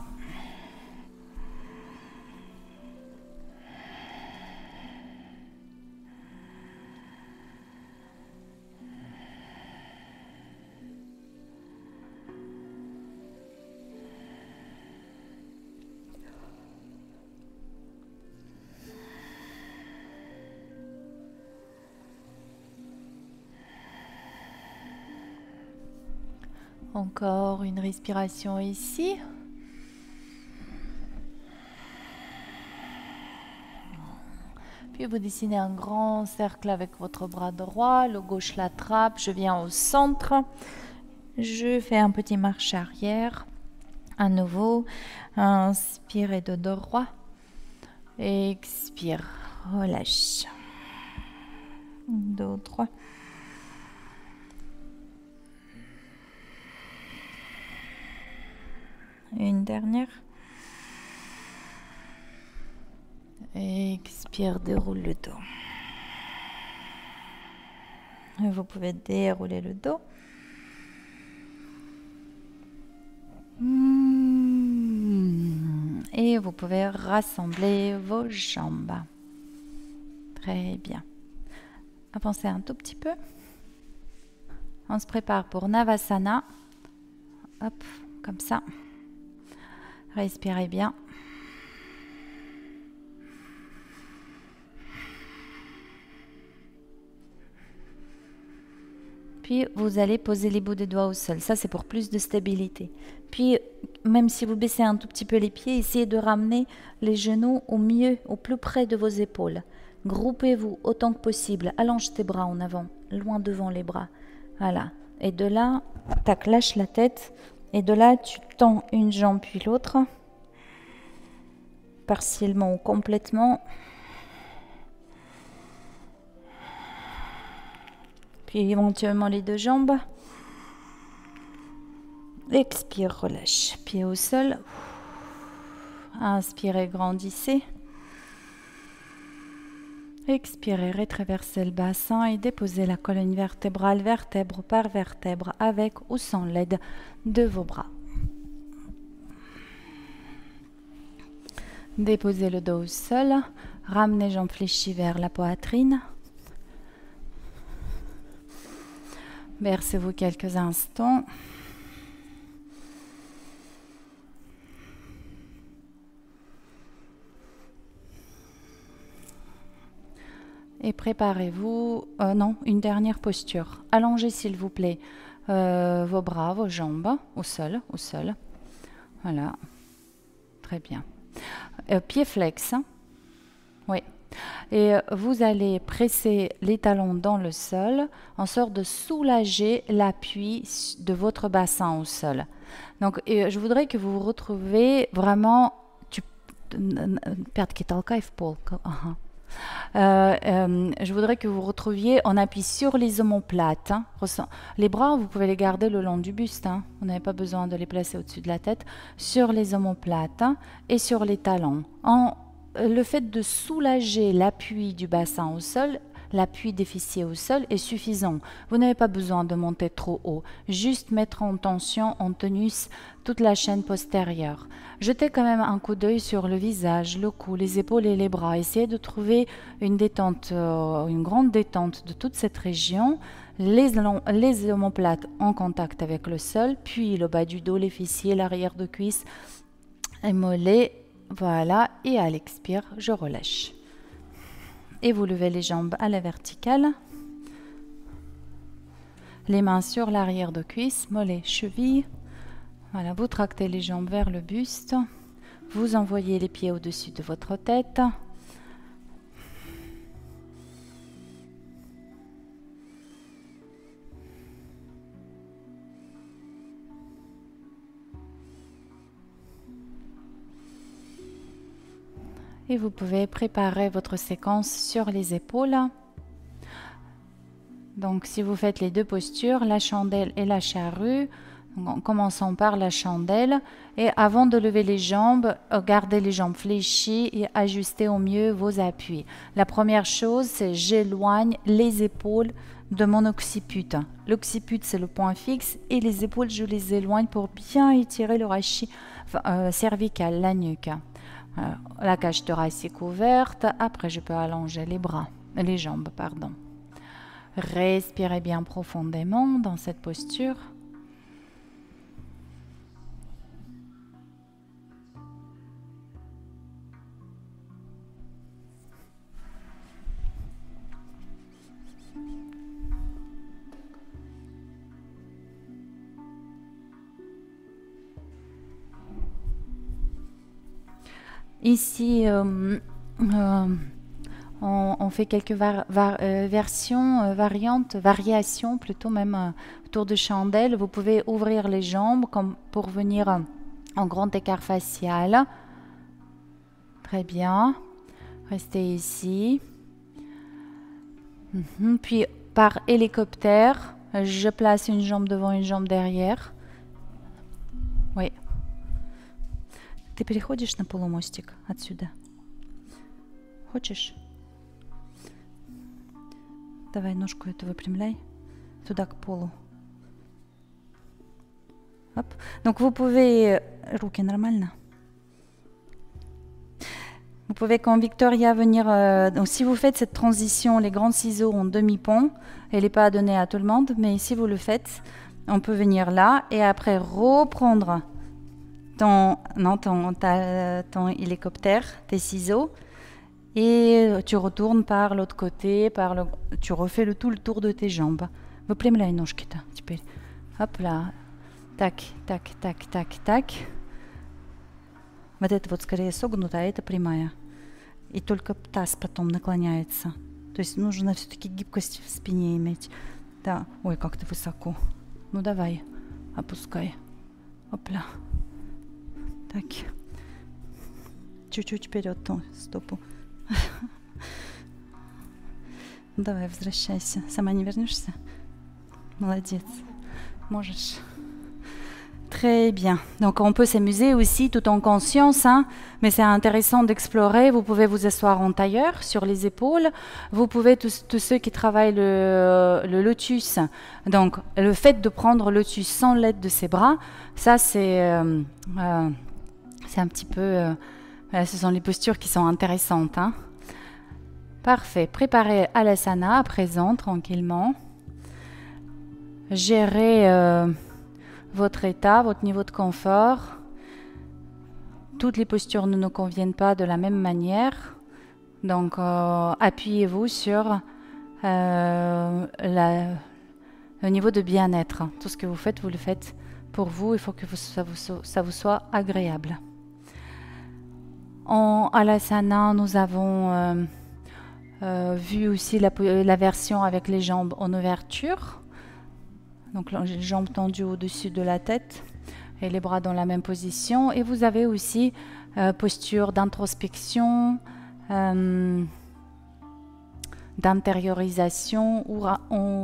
S1: Encore une respiration ici. Puis vous dessinez un grand cercle avec votre bras droit, le gauche l'attrape, je viens au centre. Je fais un petit marche arrière. À nouveau, inspirez de dos droit. Expire, relâche. Dos droit. Une dernière. Expire, déroule le dos. Vous pouvez dérouler le dos. Et vous pouvez rassembler vos jambes. Très bien. Avancez un tout petit peu. On se prépare pour Navasana. Hop, comme ça. Respirez bien. Puis vous allez poser les bouts des doigts au sol. Ça, c'est pour plus de stabilité. Puis, même si vous baissez un tout petit peu les pieds, essayez de ramener les genoux au mieux, au plus près de vos épaules. Groupez-vous autant que possible. Allonge tes bras en avant, loin devant les bras. Voilà. Et de là, tac, lâche la tête. Et de là, tu tends une jambe puis l'autre. Partiellement ou complètement. Puis éventuellement les deux jambes. Expire, relâche. Pied au sol. Inspirez, grandissez. Expirez, retraversez le bassin et déposez la colonne vertébrale vertèbre par vertèbre avec ou sans l'aide de vos bras. Déposez le dos au sol, ramenez jambes fléchies vers la poitrine. Bercez-vous quelques instants. Et préparez-vous, non, une dernière posture. Allongez s'il vous plaît vos bras, vos jambes au sol. Voilà, très bien. Pieds flex, oui. Et vous allez presser les talons dans le sol en sorte de soulager l'appui de votre bassin au sol. Donc, je voudrais que vous vous retrouviez vraiment... je voudrais que vous retrouviez en appui sur les omoplates. Hein. Les bras, vous pouvez les garder le long du buste. Hein. Vous n'avez pas besoin de les placer au-dessus de la tête. Sur les omoplates hein, et sur les talons. Le fait de soulager l'appui du bassin au sol, l'appui des fessiers au sol est suffisant. Vous n'avez pas besoin de monter trop haut. Juste mettre en tension, en tonus, toute la chaîne postérieure. Jetez quand même un coup d'œil sur le visage, le cou, les épaules et les bras. Essayez de trouver une détente, une grande détente de toute cette région. Les omoplates en contact avec le sol, puis le bas du dos, les fessiers, l'arrière de cuisse, les mollets. Voilà, et à l'expire, je relâche. Et vous levez les jambes à la verticale. Les mains sur l'arrière de cuisse, mollets, chevilles. Voilà, vous tractez les jambes vers le buste. Vous envoyez les pieds au-dessus de votre tête. Et vous pouvez préparer votre séquence sur les épaules. Donc, si vous faites les deux postures, la chandelle et la charrue, en commençant par la chandelle. Et avant de lever les jambes, gardez les jambes fléchies et ajustez au mieux vos appuis. La première chose, c'est j'éloigne les épaules de mon occiput. L'occiput, c'est le point fixe et les épaules, je les éloigne pour bien étirer le rachis cervical, la nuque. La cage thoracique ouverte. Après, je peux allonger les jambes, pardon. Respirez bien profondément dans cette posture. Ici, on fait quelques variations plutôt même autour de chandelle. Vous pouvez ouvrir les jambes comme pour venir en grand écart facial. Très bien. Restez ici. Puis par hélicoptère, je place une jambe devant, une jambe derrière. Oui. Ты переходишь на полумостик отсюда? Хочешь? Давай ножку эту выпрямляй. Туда к полу. Hop. Donc vous pouvez... Руки нормально? Vous pouvez, comme Victoria, venir... donc si vous faites cette transition, les grands ciseaux en demi-pont, elle n'est pas à donner à tout le monde, mais si vous le faites, on peut venir là et après reprendre ton hélicoptère, tes ciseaux, et tu retournes par l'autre côté, tu refais tout le tour de tes jambes. Выпрямляй ножки-то теперь. Hop là. Так, так, так, так, так. Вот это вот скорее согнуто, а это прямая. И только таз потом наклоняется. То есть нужно все-таки гибкость в спине иметь. Да. Ой, как ты высоко. Ну давай, опускай. Опля. Так. Чуть-чуть вперед стопу. Давай, возвращайся. Сама не вернешься? Молодец. Можешь. Très bien. Donc on peut s'amuser aussi tout en conscience, hein, mais c'est intéressant d'explorer. Vous pouvez vous asseoir en tailleur sur les épaules. Vous pouvez, tous ceux qui travaillent le lotus, donc le fait de prendre le lotus sans l'aide de ses bras, ça c'est un petit peu... ce sont les postures qui sont intéressantes. Hein. Parfait. Préparez Alasana à présent, tranquillement. Gérez votre état, votre niveau de confort. Toutes les postures ne nous conviennent pas de la même manière. Donc, appuyez-vous sur le niveau de bien-être. Tout ce que vous le faites pour vous. Il faut que ça vous soit agréable. En Alasana, nous avons vu aussi la version avec les jambes en ouverture. Donc les jambes tendues au-dessus de la tête et les bras dans la même position. Et vous avez aussi posture d'introspection, d'intériorisation où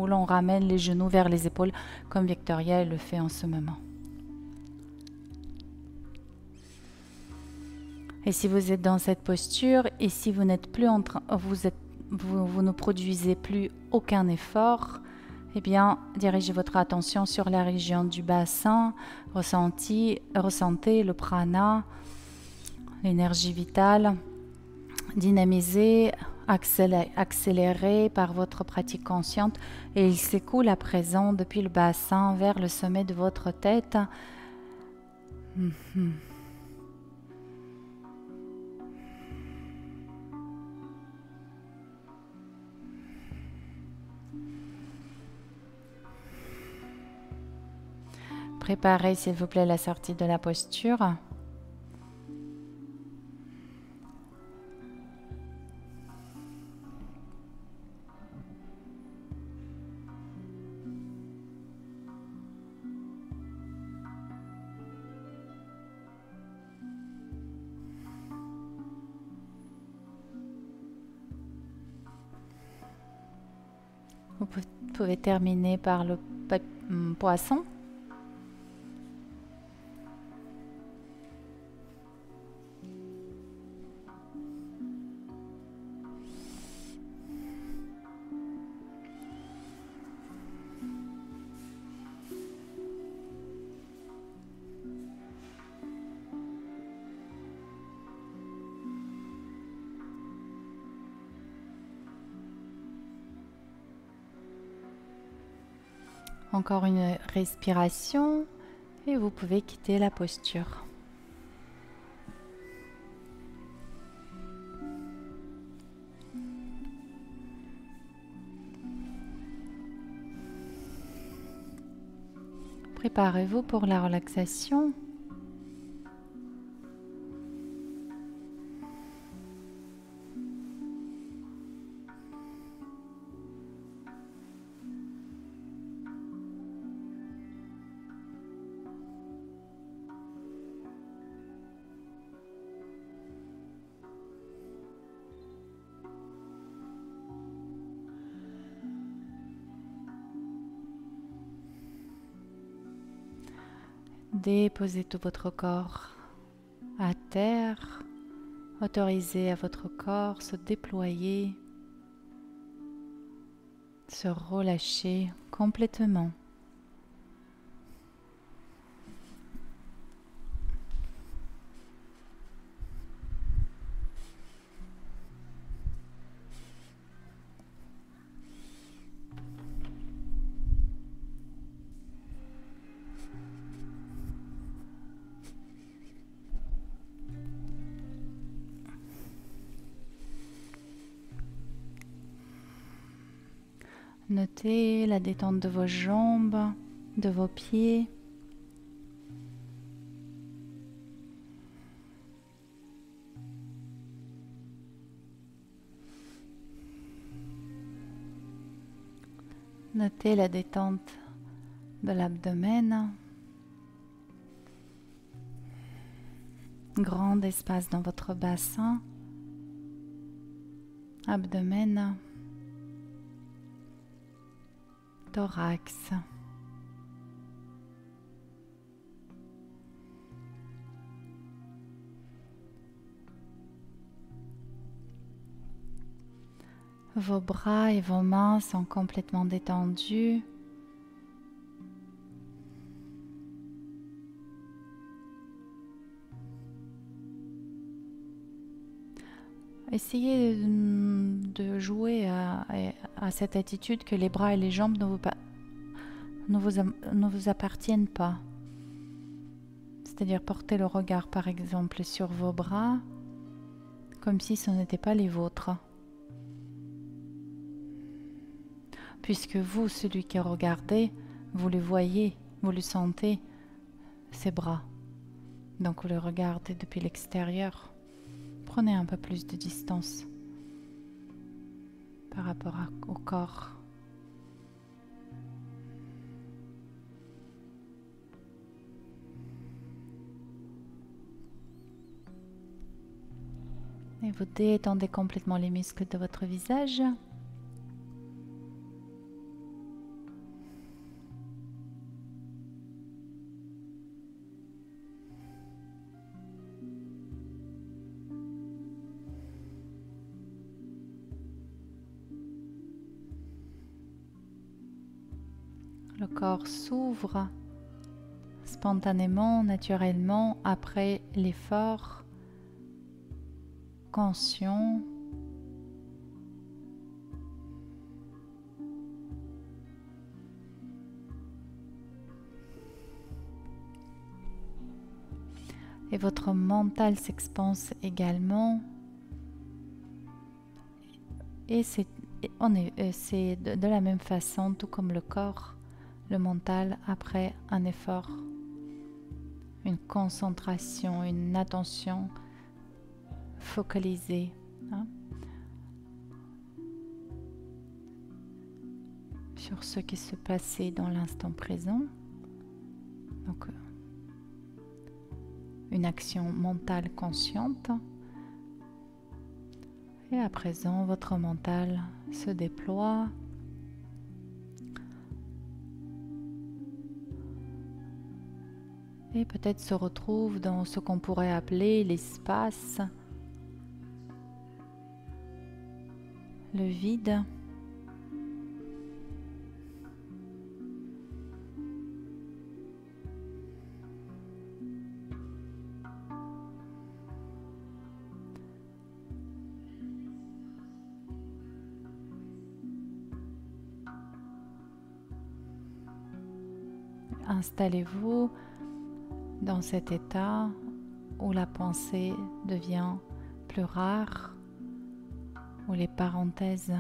S1: l'on ramène les genoux vers les épaules comme Victoria le fait en ce moment. Et si vous êtes dans cette posture et si vous n'êtes plus en train, vous ne produisez plus aucun effort, eh bien, dirigez votre attention sur la région du bassin, ressentez le prana, l'énergie vitale, dynamisée, accélérée par votre pratique consciente et il s'écoule à présent depuis le bassin vers le sommet de votre tête. Préparez s'il vous plaît la sortie de la posture. Vous pouvez terminer par le poisson. Encore une respiration et vous pouvez quitter la posture. Préparez-vous pour la relaxation. Déposez tout votre corps à terre. Autorisez à votre corps se déployer, se relâcher complètement. Notez la détente de vos jambes, de vos pieds. Notez la détente de l'abdomen. Grand espace dans votre bassin. Abdomen. Thorax. Vos bras et vos mains sont complètement détendus. Essayez de jouer à cette attitude que les bras et les jambes ne vous appartiennent pas. C'est-à-dire porter le regard par exemple sur vos bras comme si ce n'était pas les vôtres. Puisque vous, celui qui regardez, vous le voyez, vous le sentez, ces bras. Donc vous le regardez depuis l'extérieur. Prenez un peu plus de distance par rapport au corps. Et vous détendez complètement les muscles de votre visage. Le corps s'ouvre spontanément, naturellement, après l'effort conscient. Et votre mental s'expanse également. Et c'est de la même façon, tout comme le corps, le mental après un effort, une concentration, une attention focalisée. Sur ce qui se passait dans l'instant présent. Donc, une action mentale consciente. Et à présent, votre mental se déploie. Et peut-être se retrouve dans ce qu'on pourrait appeler l'espace, le vide. Installez-vous dans cet état où la pensée devient plus rare, où les parenthèses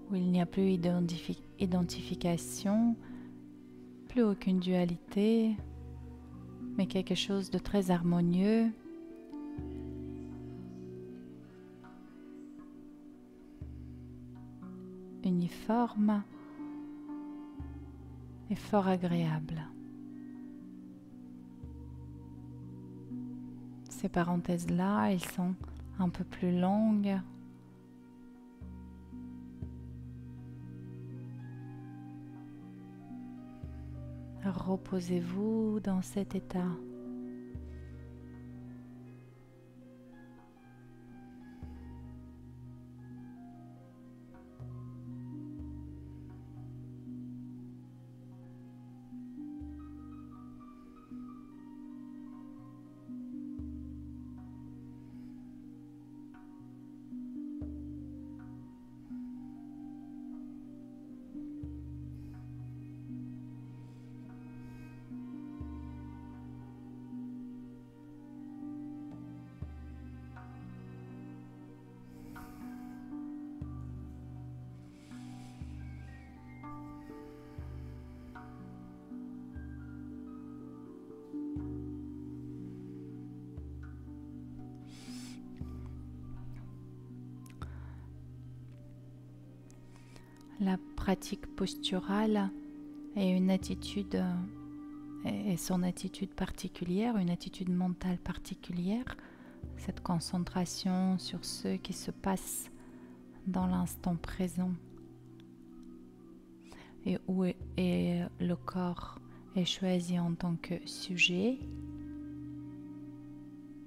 S1: où il n'y a plus identification, plus aucune dualité, mais quelque chose de très harmonieux. Uniforme et fort agréable. Ces parenthèses-là, elles sont un peu plus longues. Reposez-vous dans cet état. La pratique posturale est une attitude et son attitude particulière, une attitude mentale particulière, cette concentration sur ce qui se passe dans l'instant présent et où est le corps est choisi en tant que sujet,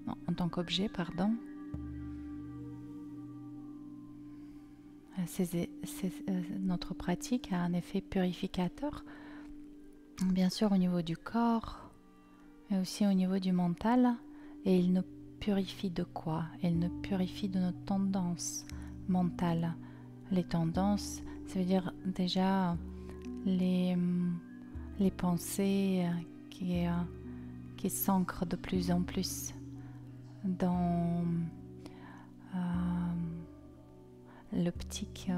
S1: non, en tant qu'objet, pardon. Notre pratique a un effet purificateur, bien sûr au niveau du corps, mais aussi au niveau du mental. Et il nous purifie de quoi? Il nous purifie de nos tendances mentales. Les tendances, ça veut dire déjà les pensées qui s'ancrent de plus en plus dans l'optique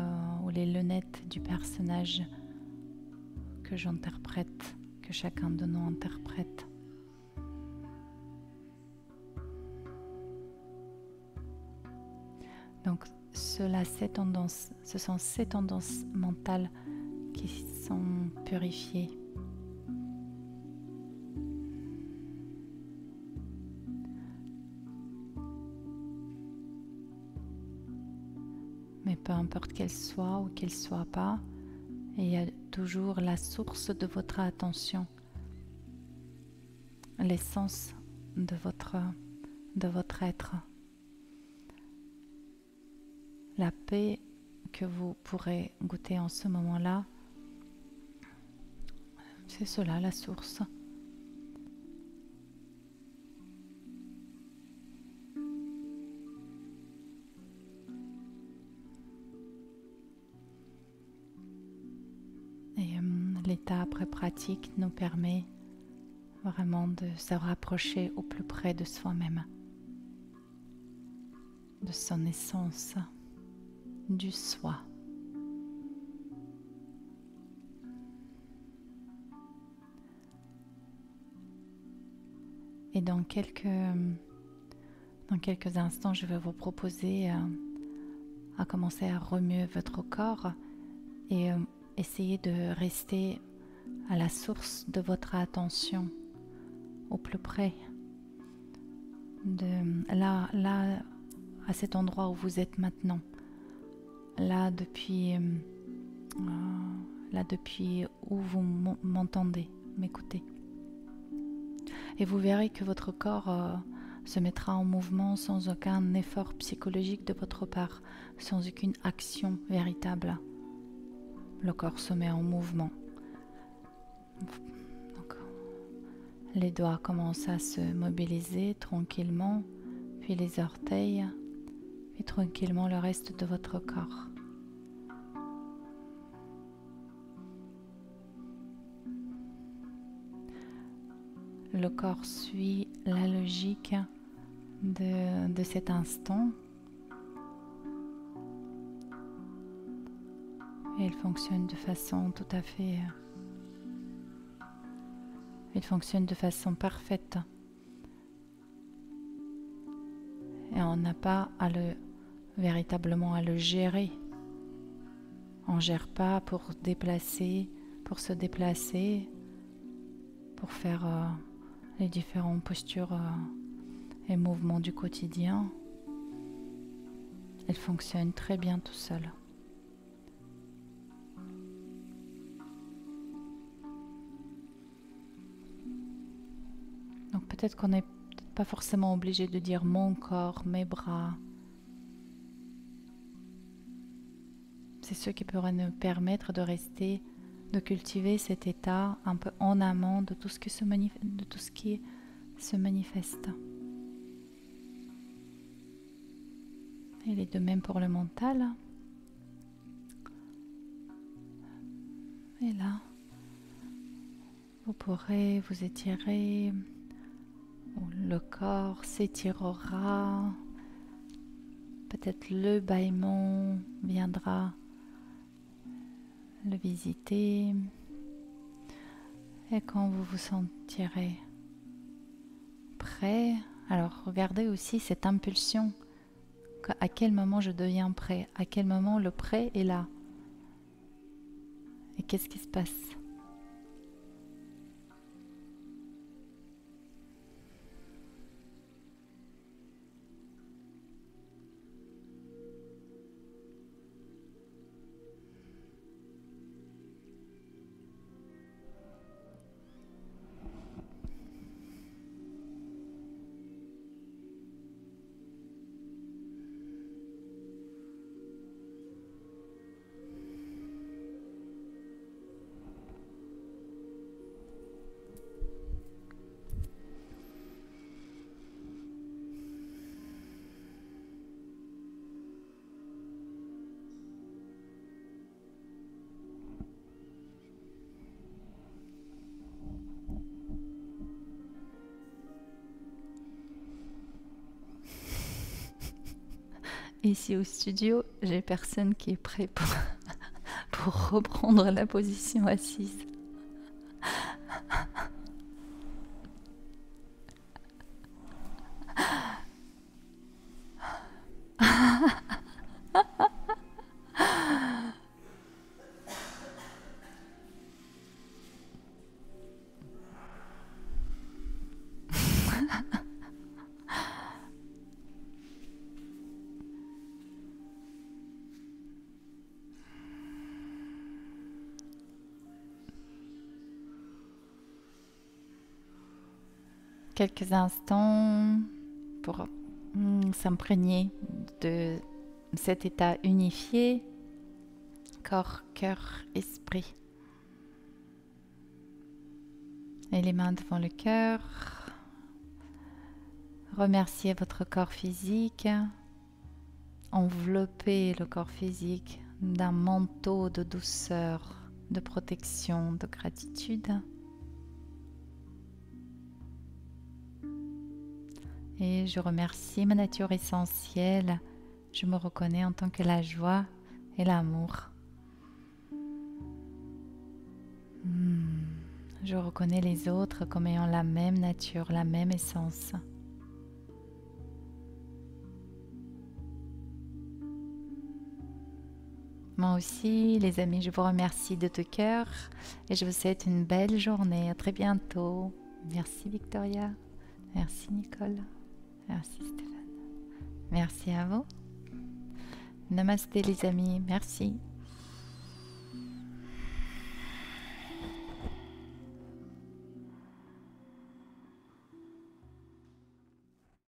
S1: ou les lunettes du personnage que j'interprète, que chacun de nous interprète. Donc ce sont ces tendances mentales qui sont purifiées. Mais peu importe qu'elles soient ou qu'elles ne soient pas, il y a toujours la source de votre attention, l'essence de votre être. La paix que vous pourrez goûter en ce moment-là, c'est cela la source. Et l'état après pratique nous permet vraiment de se rapprocher au plus près de soi-même, de son essence, du soi. Et dans quelques instants, je vais vous proposer à commencer à remuer votre corps et essayer de rester à la source de votre attention, au plus près de là à cet endroit où vous êtes maintenant, là depuis où vous m'écoutez. Et vous verrez que votre corps se mettra en mouvement sans aucun effort psychologique de votre part, sans aucune action véritable. Le corps se met en mouvement. Donc, les doigts commencent à se mobiliser tranquillement, puis les orteils, puis tranquillement le reste de votre corps. Le corps suit la logique de cet instant et il fonctionne de façon tout à fait... Il fonctionne de façon parfaite. Et on n'a pas véritablement à le gérer. On ne gère pas pour se déplacer, pour faire les différentes postures et mouvements du quotidien. Il fonctionne très bien tout seul. Donc peut-être qu'on n'est pas forcément obligé de dire mon corps, mes bras. C'est ce qui pourrait nous permettre de rester, de cultiver cet état un peu en amont de tout ce qui se manifeste. Il est de même pour le mental. Et là, vous pourrez vous étirer, le corps s'étirera, peut-être le bâillement viendra le visiter. Et quand vous vous sentirez prêt, alors regardez aussi cette impulsion. À quel moment je deviens prêt? À quel moment le prêt est là? Et qu'est-ce qui se passe? ici au studio, j'ai personne qui est prêt pour reprendre la position assise. Quelques instants pour s'imprégner de cet état unifié, corps, cœur, esprit. Et les mains devant le cœur. Remerciez votre corps physique. Enveloppez le corps physique d'un manteau de douceur, de protection, de gratitude. Et je remercie ma nature essentielle. Je me reconnais en tant que la joie et l'amour. Je reconnais les autres comme ayant la même nature, la même essence. Moi aussi, les amis, je vous remercie de tout cœur et je vous souhaite une belle journée. À très bientôt. Merci Victoria. Merci Nicole. Merci Stéphane. Merci à vous. Namasté les amis. Merci.